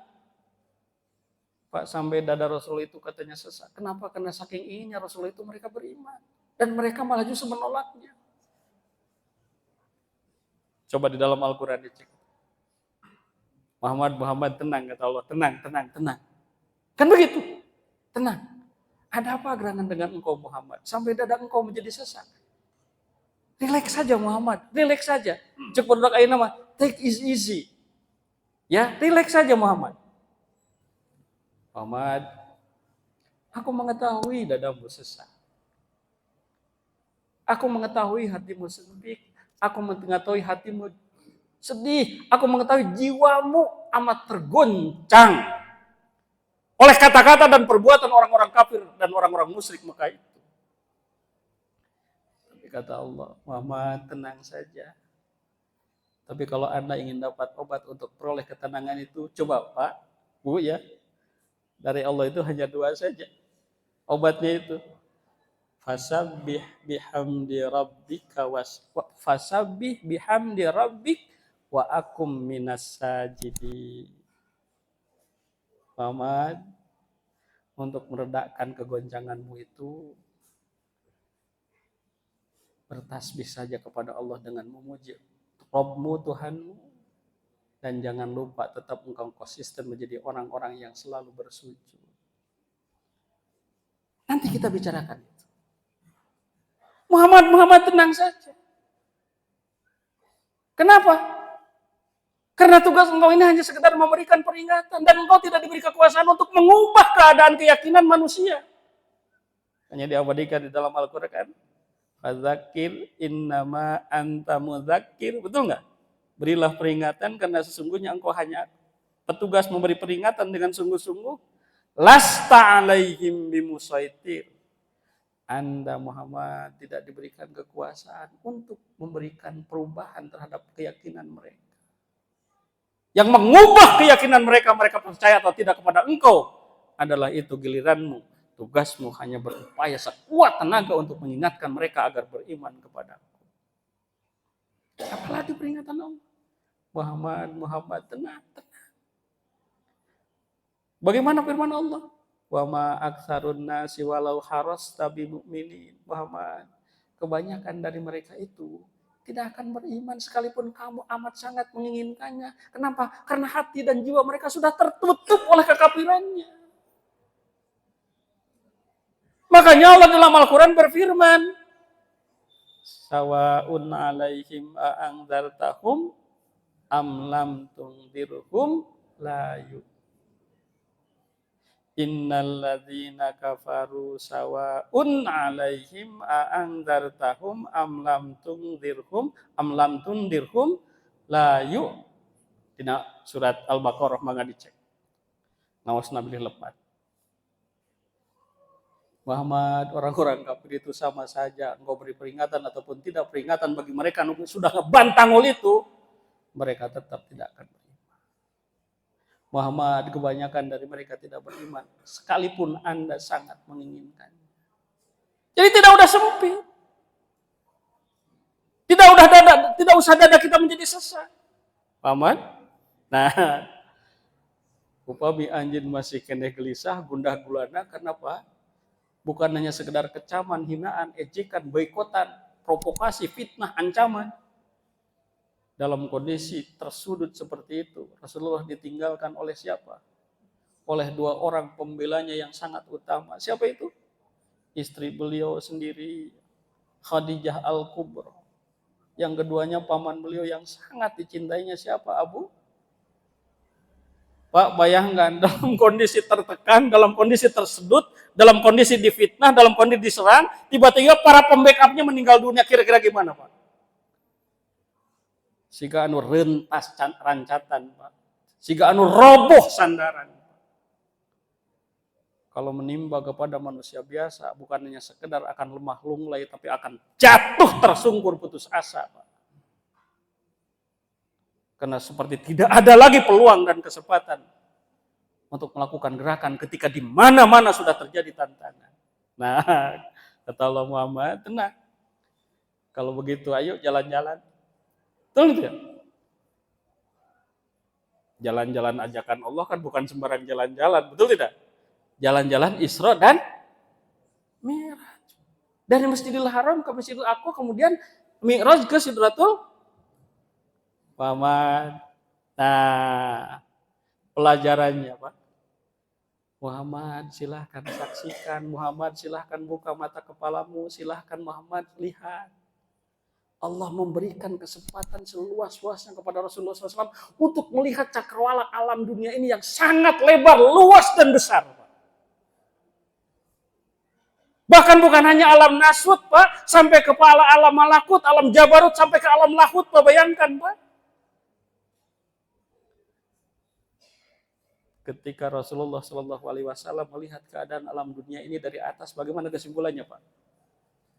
Pak, sampai dada Rasulullah itu katanya sesak. Kenapa? Karena saking inginnya Rasulullah itu mereka beriman, dan mereka malah justru menolaknya. Coba di dalam Al-Quran dicek. Muhammad, tenang, kata Allah. Tenang. Kan begitu? Tenang. Ada apa gerangan dengan engkau Muhammad? Sampai dada engkau menjadi sesak. Relax saja Muhammad. Relax saja. Cek produk air nama. Take it easy. Ya, relax saja Muhammad. Muhammad, aku mengetahui dadamu sesak. Aku mengetahui hatimu sempit. Aku mengetahui hatimu sedih. Aku mengetahui jiwamu amat tergoncang. oleh kata-kata dan perbuatan orang-orang kafir dan orang-orang musyrik Mekah itu. Tapi kata Allah, Muhammad tenang saja. Tapi kalau Anda ingin dapat obat untuk peroleh ketenangan itu, coba Pak, Bu ya, dari Allah itu hanya 2 saja. Obatnya itu, fasabbih bihamdi rabbika fasabbih bihamdi rabbik wa akum minas sajidin. Muhammad, untuk meredakan kegoncanganmu itu, bertasbih saja kepada Allah dengan memuji Rabbmu, Tuhanmu, dan jangan lupa tetap engkau konsisten menjadi orang-orang yang selalu bersujud. Nanti kita bicarakan itu. Muhammad tenang saja. Kenapa? Karena tugas engkau ini hanya sekedar memberikan peringatan dan engkau tidak diberi kekuasaan untuk mengubah keadaan keyakinan manusia. Hanya diabadikan di dalam Al-Qur'an. Fadzakir innama anta mudzakir. Betul enggak? Berilah peringatan karena sesungguhnya engkau hanya petugas memberi peringatan dengan sungguh-sungguh. Lasta alaihim bimusaitir. Anda Muhammad tidak diberikan kekuasaan untuk memberikan perubahan terhadap keyakinan mereka. Yang mengubah keyakinan mereka percaya atau tidak kepada engkau adalah itu giliranmu. Tugasmu hanya berupaya sekuat tenaga untuk mengingatkan mereka agar beriman kepadaku. Apalagi peringatan Allah. Muhammad tenang. Bagaimana firman Allah? Wa ma aktsarun nasi walau harasta bi mu'minin. Muhammad, kebanyakan dari mereka itu tidak akan beriman sekalipun kamu amat sangat menginginkannya. Kenapa? Karena hati dan jiwa mereka sudah tertutup oleh kekafirannya. Makanya Allah dalam Al-Quran berfirman, Sawa'un alaihim a'angzartahum am lam tundirhum la yu'minun. Innal ladzina kafaru sawa'un 'alaihim a'andzartahum am lam tundirhum la yu. Tina surat Al-Baqarah mangga dicek. Ngawas nabi lepat. Muhammad, orang-orang kafir itu sama saja. Engkau beri peringatan ataupun tidak peringatan bagi mereka yang sudah ngebantang itu, mereka tetap tidak akan beriman. Muhammad, kebanyakan dari mereka tidak beriman, sekalipun Anda sangat menginginkannya. Jadi tidak udah sempit. Tidak usah dada kita menjadi sesak. Muhammad? Nah, upami anjin masih kena gelisah, gundah gulana, kenapa? Bukan hanya sekedar kecaman, hinaan, ejekan, boikotan, provokasi, fitnah, ancaman. Dalam kondisi tersudut seperti itu, Rasulullah ditinggalkan oleh siapa? Oleh 2 orang pembelanya yang sangat utama. Siapa itu? Istri beliau sendiri, Khadijah Al-Kubra. Yang keduanya paman beliau yang sangat dicintainya siapa? Abu? Pak, bayangkan dalam kondisi tertekan, dalam kondisi tersudut, dalam kondisi difitnah, dalam kondisi diserang, tiba-tiba para pembackupnya meninggal dunia. Kira-kira gimana Pak? Siga anu rentas rancatan, Pak. Siga anu roboh sandaran. Kalau menimba kepada manusia biasa, bukan hanya sekedar akan lemah lunglai, tapi akan jatuh tersungkur putus asa, Pak. Karena seperti tidak ada lagi peluang dan kesempatan untuk melakukan gerakan ketika di mana-mana sudah terjadi tantangan. Nah, kata Allah Muhammad, tenang. Kalau begitu, ayo jalan-jalan. Betul tidak? Jalan-jalan ajakan Allah kan bukan sembarang jalan-jalan, betul tidak? Jalan-jalan Isra dan Mi'raj. Dari Masjidil Haram ke Masjidil Aqsa, kemudian Mi'raj ke Sidratul Muhammad. Nah, pelajarannya Pak. Muhammad silahkan saksikan, Muhammad silahkan buka mata kepalamu, silahkan Muhammad lihat. Allah memberikan kesempatan seluas-luasnya kepada Rasulullah SAW untuk melihat cakrawala alam dunia ini yang sangat lebar, luas dan besar. Bahkan bukan hanya alam nasut, Pak, sampai ke alam malakut, alam jabarut, sampai ke alam lahut, Pak, bayangkan, Pak. ketika Rasulullah Shallallahu Alaihi Wasallam melihat keadaan alam dunia ini dari atas, bagaimana kesimpulannya, Pak?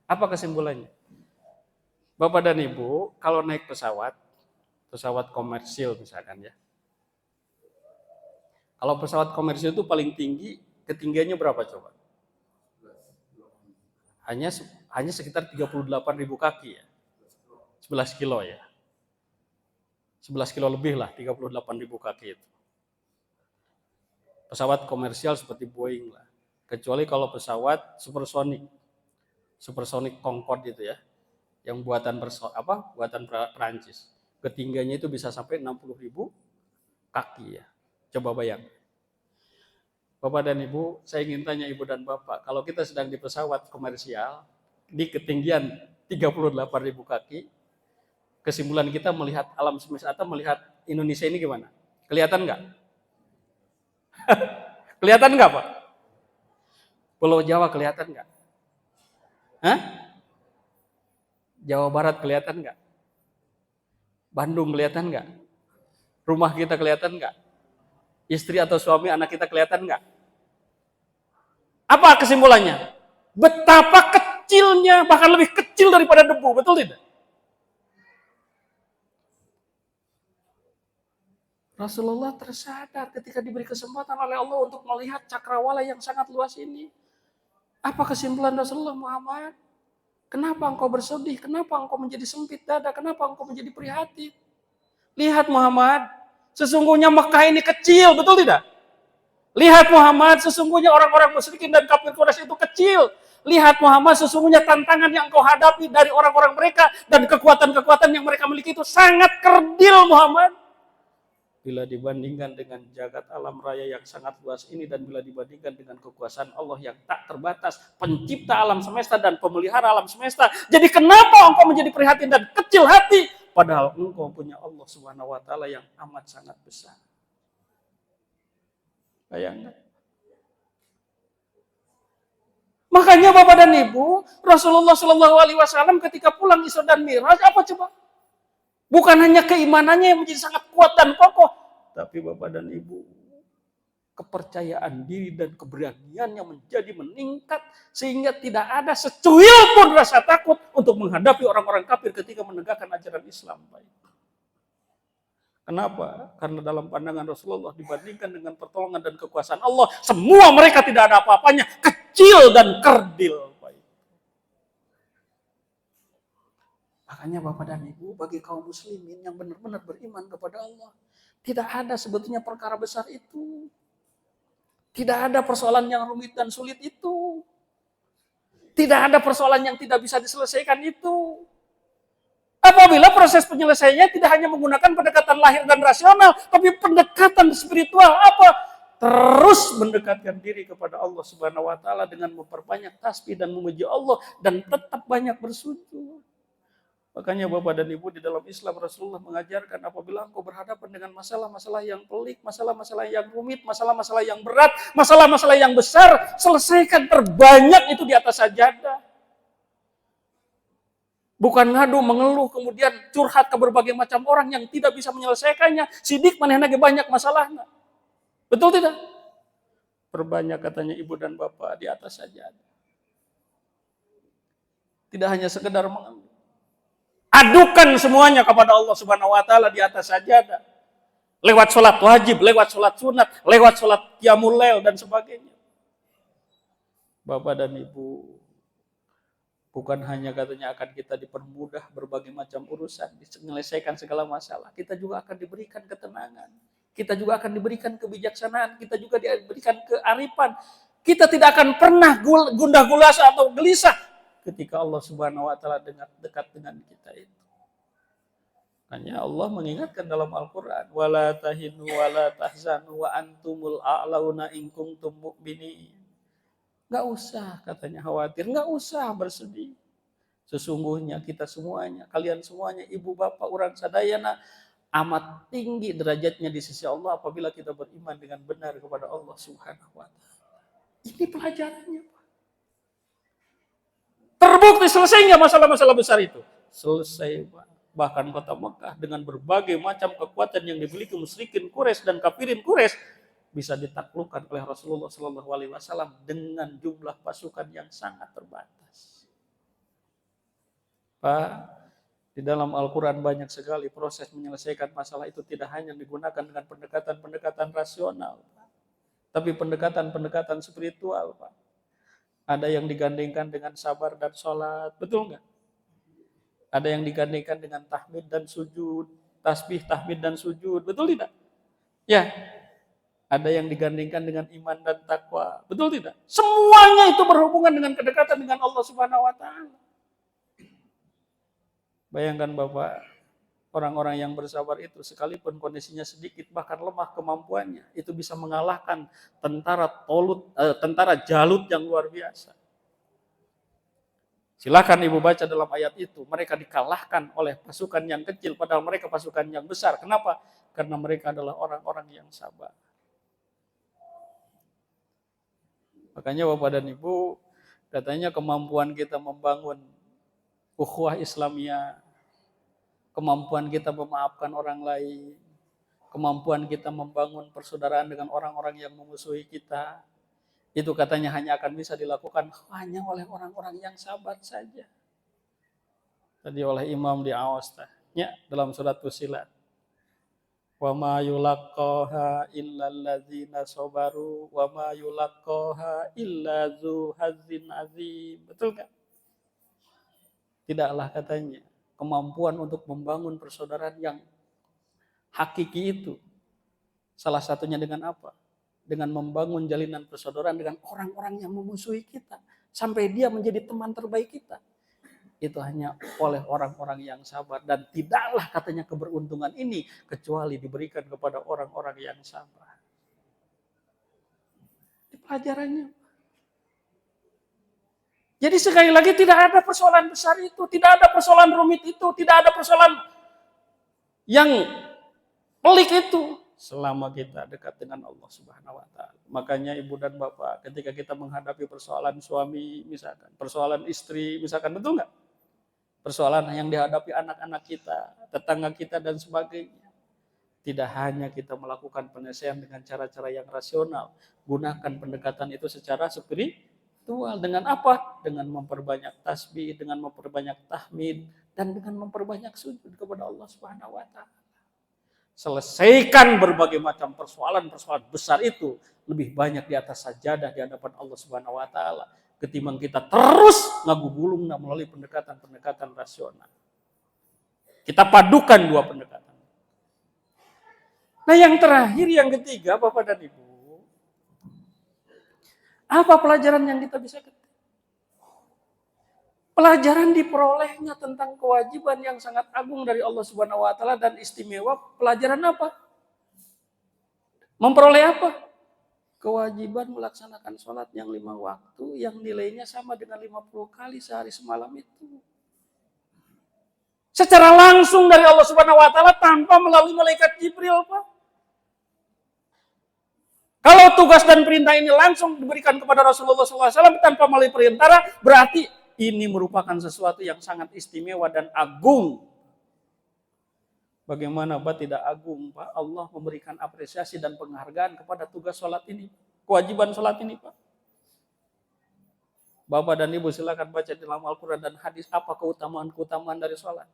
Apa kesimpulannya? Bapak dan Ibu, kalau naik pesawat komersil misalkan ya. Kalau pesawat komersil itu paling tinggi, ketinggiannya berapa coba? Hanya sekitar 38.000 kaki ya. 11 kilo ya. 11 kilo lebih lah, 38.000 kaki itu. Pesawat komersial seperti Boeing lah. Kecuali kalau pesawat supersonik Concorde itu ya. Yang buatan Perancis. Ketinggiannya itu bisa sampai 60.000 kaki ya. Coba bayangkan. Bapak dan Ibu, saya ingin tanya Ibu dan Bapak, kalau kita sedang di pesawat komersial di ketinggian 38.000 kaki, kesimpulan kita melihat alam semesta atau melihat Indonesia ini gimana? Kelihatan nggak? Kelihatan nggak, Pak? Pulau Jawa kelihatan nggak? Hah? Jawa Barat kelihatan nggak? Bandung kelihatan nggak? Rumah kita kelihatan nggak? Istri atau suami anak kita kelihatan nggak? Apa kesimpulannya? Betapa kecilnya, bahkan lebih kecil daripada debu, betul tidak? Rasulullah tersadar ketika diberi kesempatan oleh Allah untuk melihat cakrawala yang sangat luas ini. Apa kesimpulan Rasulullah Muhammad? Kenapa engkau bersedih? Kenapa engkau menjadi sempit dada? Kenapa engkau menjadi prihatin? Lihat Muhammad, sesungguhnya Mekah ini kecil, betul tidak? Lihat Muhammad, sesungguhnya orang-orang musyrikin dan kafir Quraisy itu kecil. Lihat Muhammad, sesungguhnya tantangan yang engkau hadapi dari orang-orang mereka dan kekuatan-kekuatan yang mereka miliki itu sangat kerdil Muhammad. Bila dibandingkan dengan jagat alam raya yang sangat luas ini dan bila dibandingkan dengan kekuasaan Allah yang tak terbatas, pencipta alam semesta dan pemelihara alam semesta. Jadi kenapa engkau menjadi prihatin dan kecil hati? Padahal engkau punya Allah Subhanahu wa taala yang amat sangat besar. Bayangkan. Makanya Bapak dan Ibu, Rasulullah Shallallahu Alaihi Wasallam ketika pulang Isra dan Mi'raj, apa coba? Bukan hanya keimanannya yang menjadi sangat kuat dan kokoh, tapi Bapak dan Ibu, kepercayaan diri dan keberaniannya menjadi meningkat sehingga tidak ada secuil pun rasa takut untuk menghadapi orang-orang kafir ketika menegakkan ajaran Islam. Kenapa? Karena dalam pandangan Rasulullah dibandingkan dengan pertolongan dan kekuasaan Allah, semua mereka tidak ada apa-apanya, kecil dan kerdil. Makanya Bapak dan Ibu, bagi kaum muslimin yang benar-benar beriman kepada Allah, tidak ada sebetulnya perkara besar itu. Tidak ada persoalan yang rumit dan sulit itu. Tidak ada persoalan yang tidak bisa diselesaikan itu. Apabila proses penyelesaiannya tidak hanya menggunakan pendekatan lahir dan rasional, tapi pendekatan spiritual apa? Terus mendekatkan diri kepada Allah Subhanahu wa taala dengan memperbanyak tasbih dan memuji Allah dan tetap banyak bersujud. Makanya Bapak dan Ibu, di dalam Islam Rasulullah mengajarkan apabila engkau berhadapan dengan masalah-masalah yang pelik, masalah-masalah yang rumit, masalah-masalah yang berat, masalah-masalah yang besar, selesaikan terbanyak itu di atas sajadah. Bukan ngadu, mengeluh, kemudian curhat ke berbagai macam orang yang tidak bisa menyelesaikannya. Sidik maneh lagi banyak masalahnya. Betul tidak? Perbanyak katanya ibu dan bapak di atas sajadah. Tidak hanya sekedar mengeluh. Adukan semuanya kepada Allah Subhanahu wa taala di atas sajadah. Lewat sholat wajib, lewat sholat sunat, lewat sholat qiyamul lail dan sebagainya. Bapak dan Ibu, bukan hanya katanya akan kita dipermudah berbagai macam urusan, menyelesaikan segala masalah. Kita juga akan diberikan ketenangan. Kita juga akan diberikan kebijaksanaan. Kita juga diberikan kearifan. Kita tidak akan pernah gundah gulana atau gelisah ketika Allah Subhanahu wa taala dekat dengan kita itu. Hanya Allah mengingatkan dalam Al-Qur'an, wala tahinu wala tahzanu wa antumul a'launa in kuntum mu'minin. Enggak usah katanya khawatir, enggak usah bersedih. Sesungguhnya kita semuanya, kalian semuanya, ibu bapak urang sadayana amat tinggi derajatnya di sisi Allah apabila kita beriman dengan benar kepada Allah Subhanahu wa taala. Ini pelajarannya, Pak. Terbukti selesai nggak masalah-masalah besar itu? Selesai, Pak. Bahkan kota Mekah dengan berbagai macam kekuatan yang dimiliki musyrikin Quraisy dan kafirin Quraisy bisa ditaklukkan oleh Rasulullah SAW dengan jumlah pasukan yang sangat terbatas. Pak, di dalam Al-Quran banyak sekali proses menyelesaikan masalah itu tidak hanya digunakan dengan pendekatan-pendekatan rasional, tapi pendekatan-pendekatan spiritual, Pak. Ada yang digandingkan dengan sabar dan sholat, betul nggak? Ada yang digandingkan dengan tahmid dan sujud, tasbih, tahmid dan sujud, betul tidak? Ya, ada yang digandingkan dengan iman dan takwa, betul tidak? Semuanya itu berhubungan dengan kedekatan dengan Allah Subhanahu wa taala. Bayangkan Bapak, orang-orang yang bersabar itu sekalipun kondisinya sedikit bahkan lemah kemampuannya, itu bisa mengalahkan tentara Jalut yang luar biasa. Silakan Ibu baca dalam ayat itu, mereka dikalahkan oleh pasukan yang kecil padahal mereka pasukan yang besar. Kenapa? Karena mereka adalah orang-orang yang sabar. Makanya Bapak dan Ibu, katanya kemampuan kita membangun ukhuwah Islamiyah, kemampuan kita memaafkan orang lain, kemampuan kita membangun persaudaraan dengan orang-orang yang memusuhi kita, itu katanya hanya akan bisa dilakukan hanya oleh orang-orang yang sabar saja. Tadi oleh Imam di awastahnya dalam surat Fussilat. Wa ma yulaqqaha illal ladzina sabaru wa ma yulaqqaha illa dzu hazzin azim. Betul enggak? Tidaklah katanya kemampuan untuk membangun persaudaraan yang hakiki itu salah satunya dengan apa? Dengan membangun jalinan persaudaraan dengan orang-orang yang memusuhi kita. Sampai dia menjadi teman terbaik kita. Itu hanya oleh orang-orang yang sabar. Dan tidaklah katanya keberuntungan ini kecuali diberikan kepada orang-orang yang sabar. Ini pelajarannya. Jadi sekali lagi tidak ada persoalan besar itu. Tidak ada persoalan rumit itu. Tidak ada persoalan yang pelik itu. Selama kita dekat dengan Allah Subhanahu wa taala. Makanya Ibu dan Bapak, ketika kita menghadapi persoalan suami misalkan, persoalan istri misalkan, betul nggak? Persoalan yang dihadapi anak-anak kita, tetangga kita dan sebagainya. Tidak hanya kita melakukan penyelesaian dengan cara-cara yang rasional, gunakan pendekatan itu secara spiritual. Dengan apa? Dengan memperbanyak tasbih, dengan memperbanyak tahmid, dan dengan memperbanyak sujud kepada Allah Subhanahu wa taala. Selesaikan berbagai macam persoalan-persoalan besar itu lebih banyak di atas sajadah di hadapan Allah Subhanahu wa taala ketimbang kita terus ngagubulung melalui pendekatan-pendekatan rasional. Kita padukan dua pendekatan. Nah, yang terakhir, yang ketiga, Bapak dan Ibu, apa pelajaran yang kita bisa ketik? Pelajaran diperolehnya tentang kewajiban yang sangat agung dari Allah Subhanahu wa taala dan istimewa. Pelajaran apa? Memperoleh apa? Kewajiban melaksanakan sholat yang 5 waktu yang nilainya sama dengan 50 kali sehari semalam itu. Secara langsung dari Allah Subhanahu wa taala tanpa melalui malaikat Jibril, Pak. Kalau tugas dan perintah ini langsung diberikan kepada Rasulullah SAW tanpa melalui perintah, berarti ini merupakan sesuatu yang sangat istimewa dan agung. Bagaimana Pak tidak agung, Pak? Allah memberikan apresiasi dan penghargaan kepada tugas sholat ini. Kewajiban sholat ini, Pak. Bapak dan Ibu silakan baca di dalam Al-Quran dan hadis apa keutamaan-keutamaan dari sholat.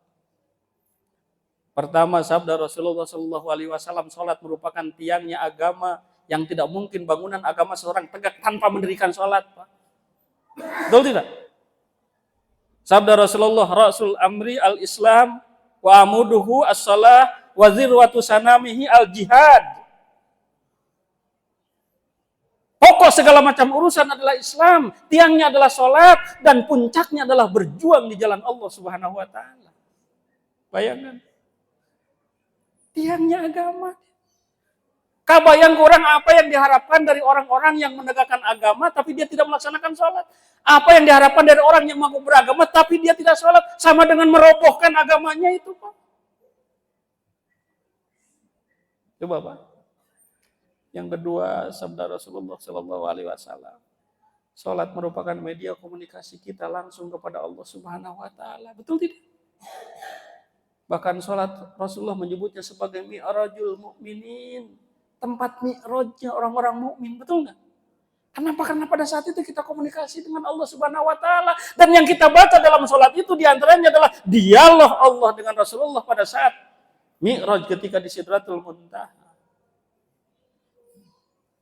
Pertama, sabda Rasulullah SAW, sholat merupakan tiangnya agama yang tidak mungkin bangunan agama seorang tegak tanpa mendirikan sholat, Pak. Betul tidak? Sabda Rasulullah, Rasul amri al-Islam wa amuduhu as-salah wa zirwatu sanamihi al-jihad. Pokok segala macam urusan adalah Islam, tiangnya adalah sholat, dan puncaknya adalah berjuang di jalan Allah Subhanahu wa taala. Bayangkan. Tiangnya agama. Kabayang kurang apa yang diharapkan dari orang-orang yang menegakkan agama tapi dia tidak melaksanakan sholat. Apa yang diharapkan dari orang yang mengaku beragama tapi dia tidak sholat. Sama dengan merobohkan agamanya itu, Pak. Coba, Pak. Yang kedua, sabda Rasulullah SAW. Sholat merupakan media komunikasi kita langsung kepada Allah Subhanahu wa taala. Betul tidak? Bahkan sholat Rasulullah menyebutnya sebagai mi'rajul mu'minin. tempat mi'rajnya orang-orang mukmin, betul nggak? Kenapa? Karena pada saat itu kita komunikasi dengan Allah Subhanahu wa taala, dan yang kita baca dalam sholat itu diantaranya adalah dialog Allah dengan Rasulullah pada saat mi'raj ketika di Sidratul Muntaha.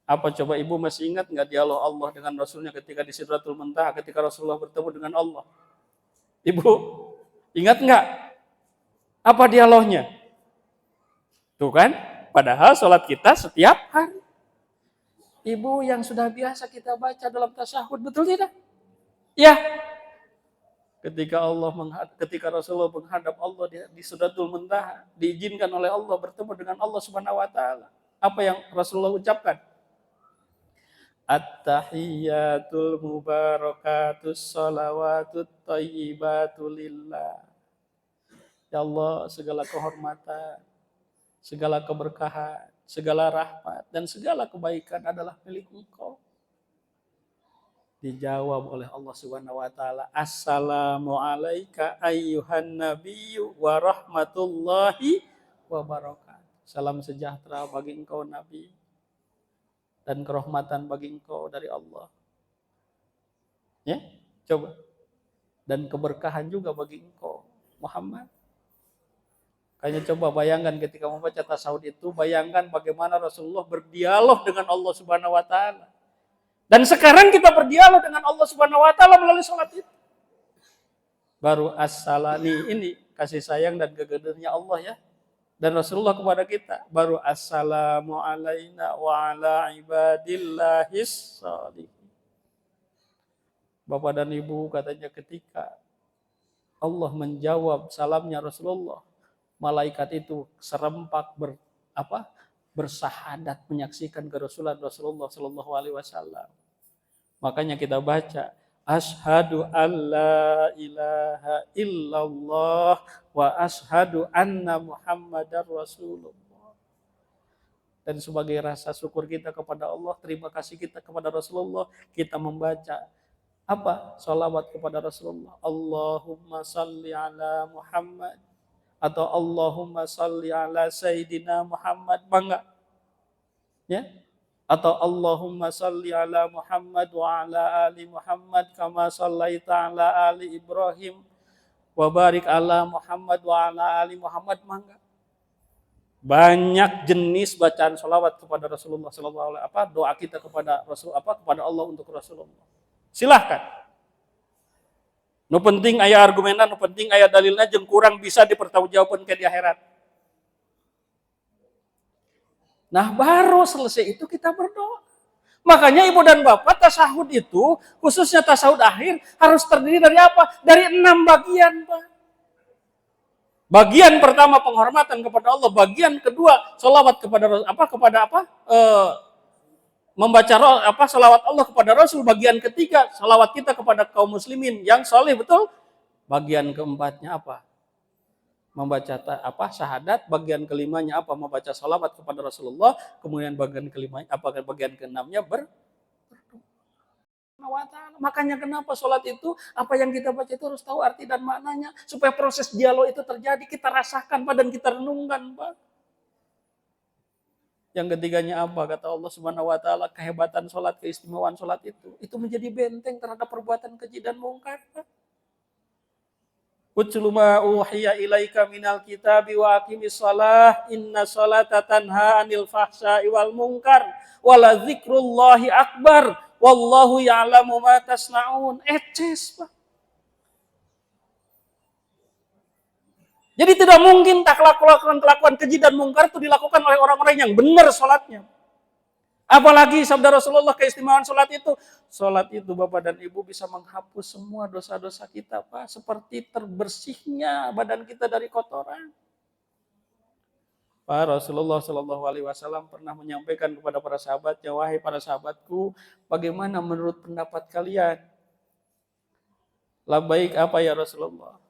Apa coba ibu masih ingat nggak dialog Allah dengan Rasulnya ketika di Sidratul Muntaha, ketika Rasulullah bertemu dengan Allah? Ibu ingat nggak apa dialognya? Tuh kan, padahal sholat kita setiap hari. Ibu yang sudah biasa kita baca dalam tasyahud, betul tidak? Ya. Ketika Rasulullah menghadap Allah di Sidratul Muntaha, diizinkan oleh Allah bertemu dengan Allah Subhanahu wa taala. Apa yang Rasulullah ucapkan? At-tahiyyatul mubarakatus shalawatut thayyibatu lillah. Ya Allah, segala kehormatan, segala keberkahan, segala rahmat, dan segala kebaikan adalah milik Engkau. Dijawab oleh Allah Subhanahu wa taala, Assalamu alayka ayyuhan nabiyyu wa rahmatullahi wa barakatuh. Salam sejahtera bagi engkau Nabi, dan kerahmatan bagi engkau dari Allah. Ya, coba. Dan keberkahan juga bagi engkau Muhammad. Kayaknya coba bayangkan ketika membaca tasawuf itu, bayangkan bagaimana Rasulullah berdialog dengan Allah Subhanahu wa taala. Dan sekarang kita berdialog dengan Allah Subhanahu wa taala melalui salat itu. Baru as-salani ini kasih sayang dan kegedernya Allah ya. Dan Rasulullah kepada kita, baru assalamu alaina wa ala ibadillahis shalihin. Bapak dan Ibu, katanya ketika Allah menjawab salamnya Rasulullah, malaikat itu serempak bersahadat menyaksikan kerusulan Rasulullah Shallallahu Alaihi Wasallam. Makanya kita baca, Ashhadu an la ilaha illallah wa ashhadu anna Muhammadar Rasulullah. Dan sebagai rasa syukur kita kepada Allah, terima kasih kita kepada Rasulullah, kita membaca apa? Shalawat kepada Rasulullah. Allahumma salli ala Muhammad, atau Allahumma salli ala Sayyidina Muhammad, bangga. Ya? Atau Allahumma salli ala Muhammad wa ala ali Muhammad kama sallaita ala ali Ibrahim wa barik ala Muhammad wa ala ali Muhammad, bangga. Banyak jenis bacaan sholawat kepada Rasulullah sallallahu alaihi wasallam, doa kita kepada kepada Allah untuk Rasulullah. Silahkan. Nu penting aya argumenan, nu penting aya dalilna, jeung kurang bisa dipertanggungjawabkeun ke di akhirat. Nah, baru selesai itu kita berdoa. Makanya ibu dan bapak, tasahud itu, khususnya tasahud akhir, harus terdiri dari apa? Dari 6 bagian, Pak. Bagian pertama penghormatan kepada Allah, bagian kedua sholawat membaca sholawat Allah kepada Rasul, bagian ketiga sholawat kita kepada kaum muslimin yang soleh, betul? Bagian keempatnya apa? Membaca syahadat, bagian kelimanya apa? Membaca sholawat kepada Rasulullah, kemudian bagian kelimanya bagian keenamnya berdoa. Makanya kenapa sholat itu, apa yang kita baca itu harus tahu arti dan maknanya, supaya proses dialog itu terjadi, kita rasakan Pak, dan kita renungkan Pak. Yang ketiganya apa? Kata Allah Subhanahu wa taala, kehebatan sholat, keistimewaan sholat itu menjadi benteng terhadap perbuatan keji dan mungkar Pak. Utlu ma uhiya ilaika minal kitabi wa aqimis shalah inna sholata tanha 'anil fahsya'i wal munkar wala dzikrullahi akbar wallahu ya'lamu ma tasna'un. Eces, Pak. Jadi tidak mungkin kelakuan keji dan mungkar itu dilakukan oleh orang-orang yang benar sholatnya. Apalagi sabda Rasulullah, keistimewaan sholat itu. Sholat itu Bapak dan Ibu bisa menghapus semua dosa-dosa kita Pak. Seperti terbersihnya badan kita dari kotoran. Pak, Rasulullah Shallallahu Alaihi Wasallam pernah menyampaikan kepada para sahabatnya, wahai para sahabatku, bagaimana menurut pendapat kalian? Labaik apa ya Rasulullah?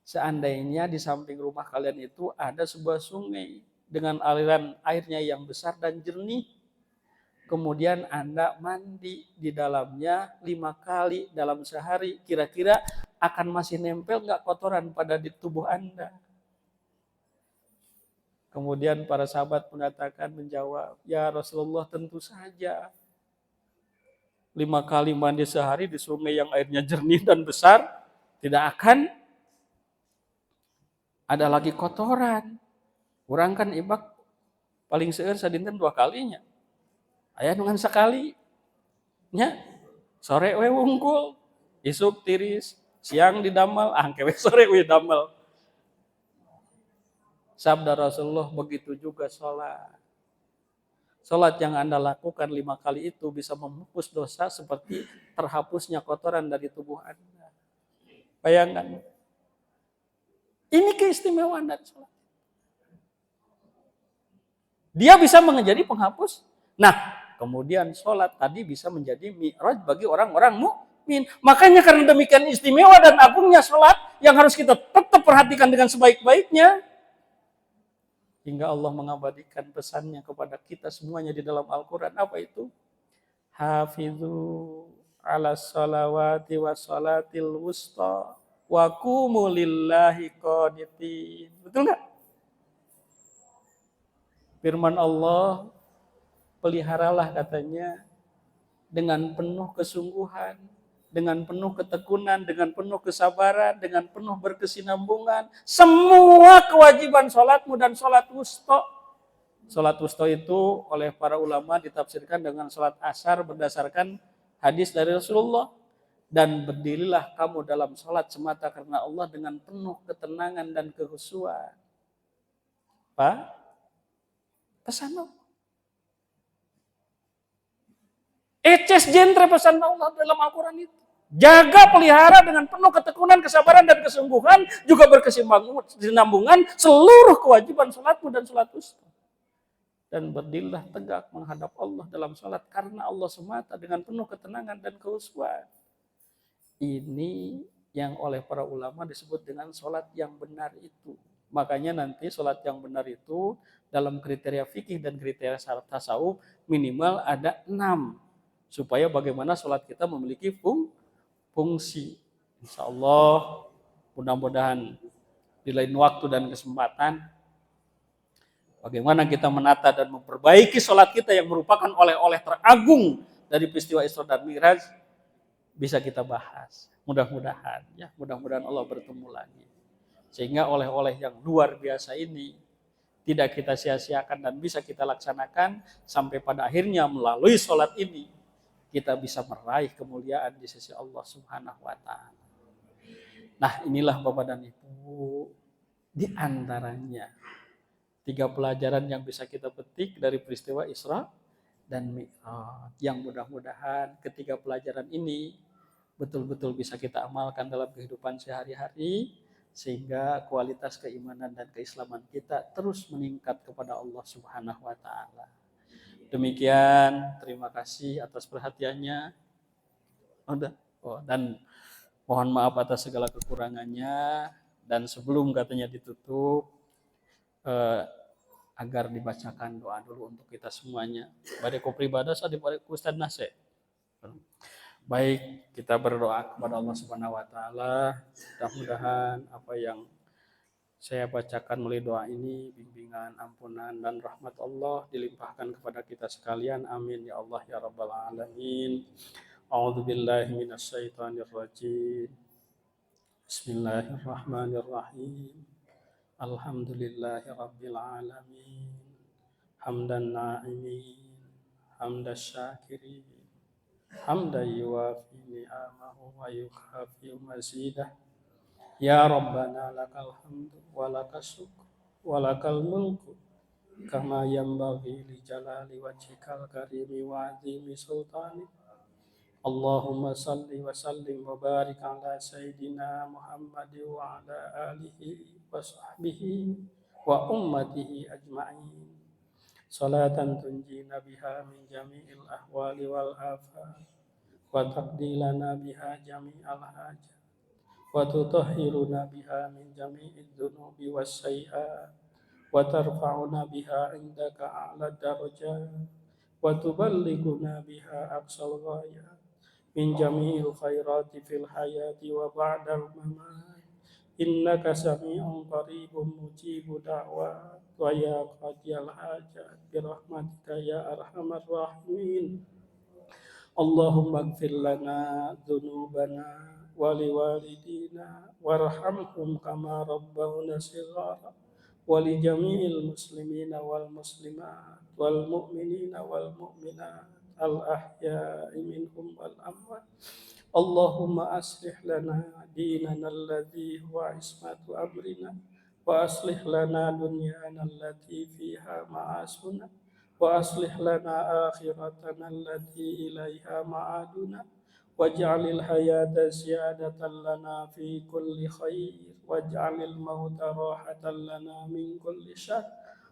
Seandainya di samping rumah kalian itu ada sebuah sungai dengan aliran airnya yang besar dan jernih. Kemudian Anda mandi di dalamnya 5 kali dalam sehari. Kira-kira akan masih nempel nggak kotoran pada di tubuh Anda? Kemudian para sahabat mengatakan, menjawab, ya Rasulullah tentu saja. 5 kali mandi sehari di sungai yang airnya jernih dan besar, tidak akan ada lagi kotoran. Urang kan ibak paling seueur sadinten 2 kalinya. Aya nungan sekali. Nya, sore we wungkul, isuk tiris, siang didamel, angkewe sore we damel. Sabda Rasulullah, begitu juga sholat. Sholat yang Anda lakukan 5 kali itu bisa menghapus dosa seperti terhapusnya kotoran dari tubuh Anda. Bayangkan. Ini keistimewaan dari sholat. Dia bisa menjadi penghapus. Nah, kemudian sholat tadi bisa menjadi mi'raj bagi orang-orang mukmin. Makanya karena demikian istimewa dan agungnya sholat yang harus kita tetap perhatikan dengan sebaik-baiknya. Hingga Allah mengabadikan pesannya kepada kita semuanya di dalam Al-Quran. Apa itu? Hafidhu ala salawati wa salatil wusta wa qumu lillahi qanitin. Betul nggak? Firman Allah, peliharalah katanya dengan penuh kesungguhan, dengan penuh ketekunan, dengan penuh kesabaran, dengan penuh berkesinambungan semua kewajiban sholatmu dan sholat wusta. Sholat wusta itu oleh para ulama ditafsirkan dengan sholat asar berdasarkan hadis dari Rasulullah. Dan berdirilah kamu dalam sholat semata karena Allah dengan penuh ketenangan dan kehusuan. Pak, pesan Allah. Eces jentre pesan Allah dalam Al-Quran itu. Jaga, pelihara dengan penuh ketekunan, kesabaran, dan kesungguhan, juga berkesinambungan seluruh kewajiban sholatmu dan sholat wusta. Dan berdirilah tegak menghadap Allah dalam sholat karena Allah semata dengan penuh ketenangan dan kehusuan. Ini yang oleh para ulama disebut dengan sholat yang benar itu. Makanya nanti sholat yang benar itu dalam kriteria fikih dan kriteria tasawuf minimal ada 6. Supaya bagaimana sholat kita memiliki fungsi. Insya Allah mudah-mudahan di lain waktu dan kesempatan bagaimana kita menata dan memperbaiki sholat kita yang merupakan oleh-oleh teragung dari peristiwa Isra dan Mi'raj bisa kita bahas. Mudah-mudahan ya, mudah-mudahan Allah bertemu lagi. Sehingga oleh-oleh yang luar biasa ini tidak kita sia-siakan dan bisa kita laksanakan sampai pada akhirnya melalui sholat ini kita bisa meraih kemuliaan di sisi Allah Subhanahu wa Ta'ala. Nah, inilah Bapak dan Ibu, di antaranya 3 pelajaran yang bisa kita petik dari peristiwa Isra dan Mi'raj. Yang mudah-mudahan ketiga pelajaran ini betul-betul bisa kita amalkan dalam kehidupan sehari-hari sehingga kualitas keimanan dan keislaman kita terus meningkat kepada Allah Subhanahu wa Ta'ala. Demikian, terima kasih atas perhatiannya. Dan mohon maaf atas segala kekurangannya. Dan sebelum katanya ditutup, agar dibacakan doa dulu untuk kita semuanya. Badeko pribadas adi badeko Ustaz Nase. Baik, kita berdoa kepada Allah Subhanahu wa Ta'ala. Mudah-mudahan apa yang saya bacakan melalui doa ini, bimbingan, ampunan, dan rahmat Allah dilimpahkan kepada kita sekalian. Amin ya Allah ya Rabbal Alamin. A'udzubillahi minasyaitonirrajim. Bismillahirrahmanirrahim. Alhamdulillahi Rabbil Alamin. Hamdan na'imin, hamdan syakirin, hamdan yuwafi ni'amahu wa yukafi mazidah. Ya Rabbana lakal hamdu wa lakas syukru wa lakal mulku kama yanbaghi li jalali wajhikal karimi wa azimi sultani. Allahumma salli wa sallim wa barik ala sayyidina Muhammad wa ala alihi wa sahbihi wa ummatihi ajma'in. Salatan tunjina biha min jami'il ahwali wal afat wa taqdilana biha jami'al hajat wa tutahhiruna biha min jami'id dhunubi was sayyi'at wa tarfa'una biha indaka a'la darajat wa tuballighuna biha aqsal ghayat min jami'il khairati fil hayati wa ba'dal mamat innaka sami'un qaribun mujibud da'wat wa ya qadiyal hajat bi rahmatika ya arhamar rahimin. Allahumma ighfir lana dzunubana wa liwalidina warhamhum kama rabbawna shighara wa li jami'il muslimina wal muslimat wal mu'minina wal mu'minat al ahya'i minhum wal amwat. Allahumma aslih lana dinana alladhi huwa ismatu amrina wa aslih lana dunyana allati fiha ma'asuna wa aslih lana akhiratana allati ilaiha ma'aduna waj'alil hayata ziyadatan lana fi kulli khair waj'alil mauta rahatan lana min kulli syarr.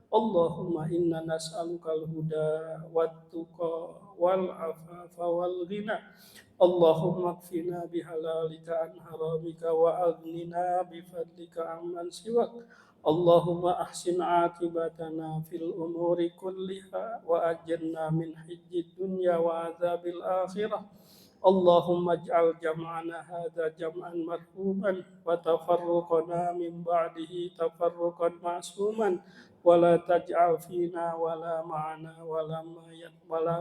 Allahumma inna nas'aluka al-huda wat-tuqa wal afafa wal ghina. Allahumma kfina bihalalika an haramika wa aghnina bifadlika amman siwak. Allahumma ahsin akibatana fil umuri kulliha wa ajirna min hizzid dunya wa azabil akhirah. Allahumma ij'al jam'ana hadha jam'an marhuman wa tafarruqana min ba'dihi tafarruqan ma'suman wa la taj'al fina wa la ma'ana wa la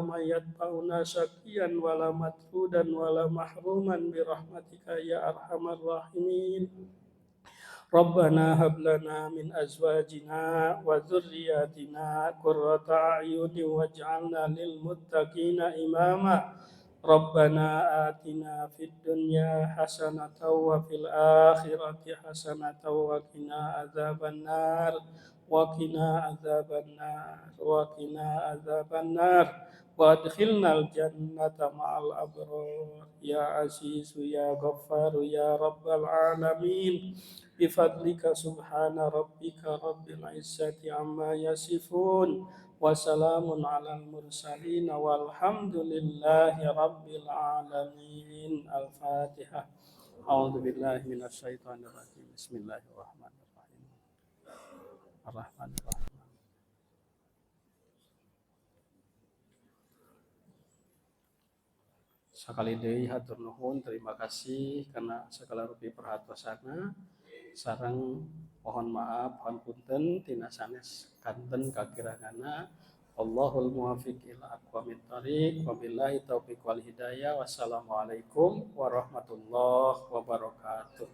ma yatba'una syaqiyan wa la matrudan wa la mahruman bi rahmatika ya arhamar rahimin. Rabbana hab lana min azwajina wa dzurriyyatina qurrata a'yunin waj'alna lil muttaqina imama. Rabbana atina fid dunya hasanatan wa fil akhirati hasanatan wa qina adzabannar wa qina adzabannar wa qina adzabannar wa adkhilnal jannata ma'al abrar ya azizu ya ghaffaru ya rabbal alamin. Bifadlika subhana rabbika rabbil izzati amma yasifun wa salamun alal mursalin walhamdulillahi rabbil alamin. Al-Fatihah. A'udzu billahi minasy syaithanir rajim. Bismillahirrahmanirrahim. Ar-Rahmanir-Rahim. Sakali deui hatur nuhun, terima kasih karena segala rupi perhatosana. Sareng mohon maaf, mohon punten tina sanes kanten kakiranganna. Allahul muwaffiq ila aqwamit thoriq wa billahi taufiq wal hidayah. Wassalamualaikum warahmatullahi wabarakatuh.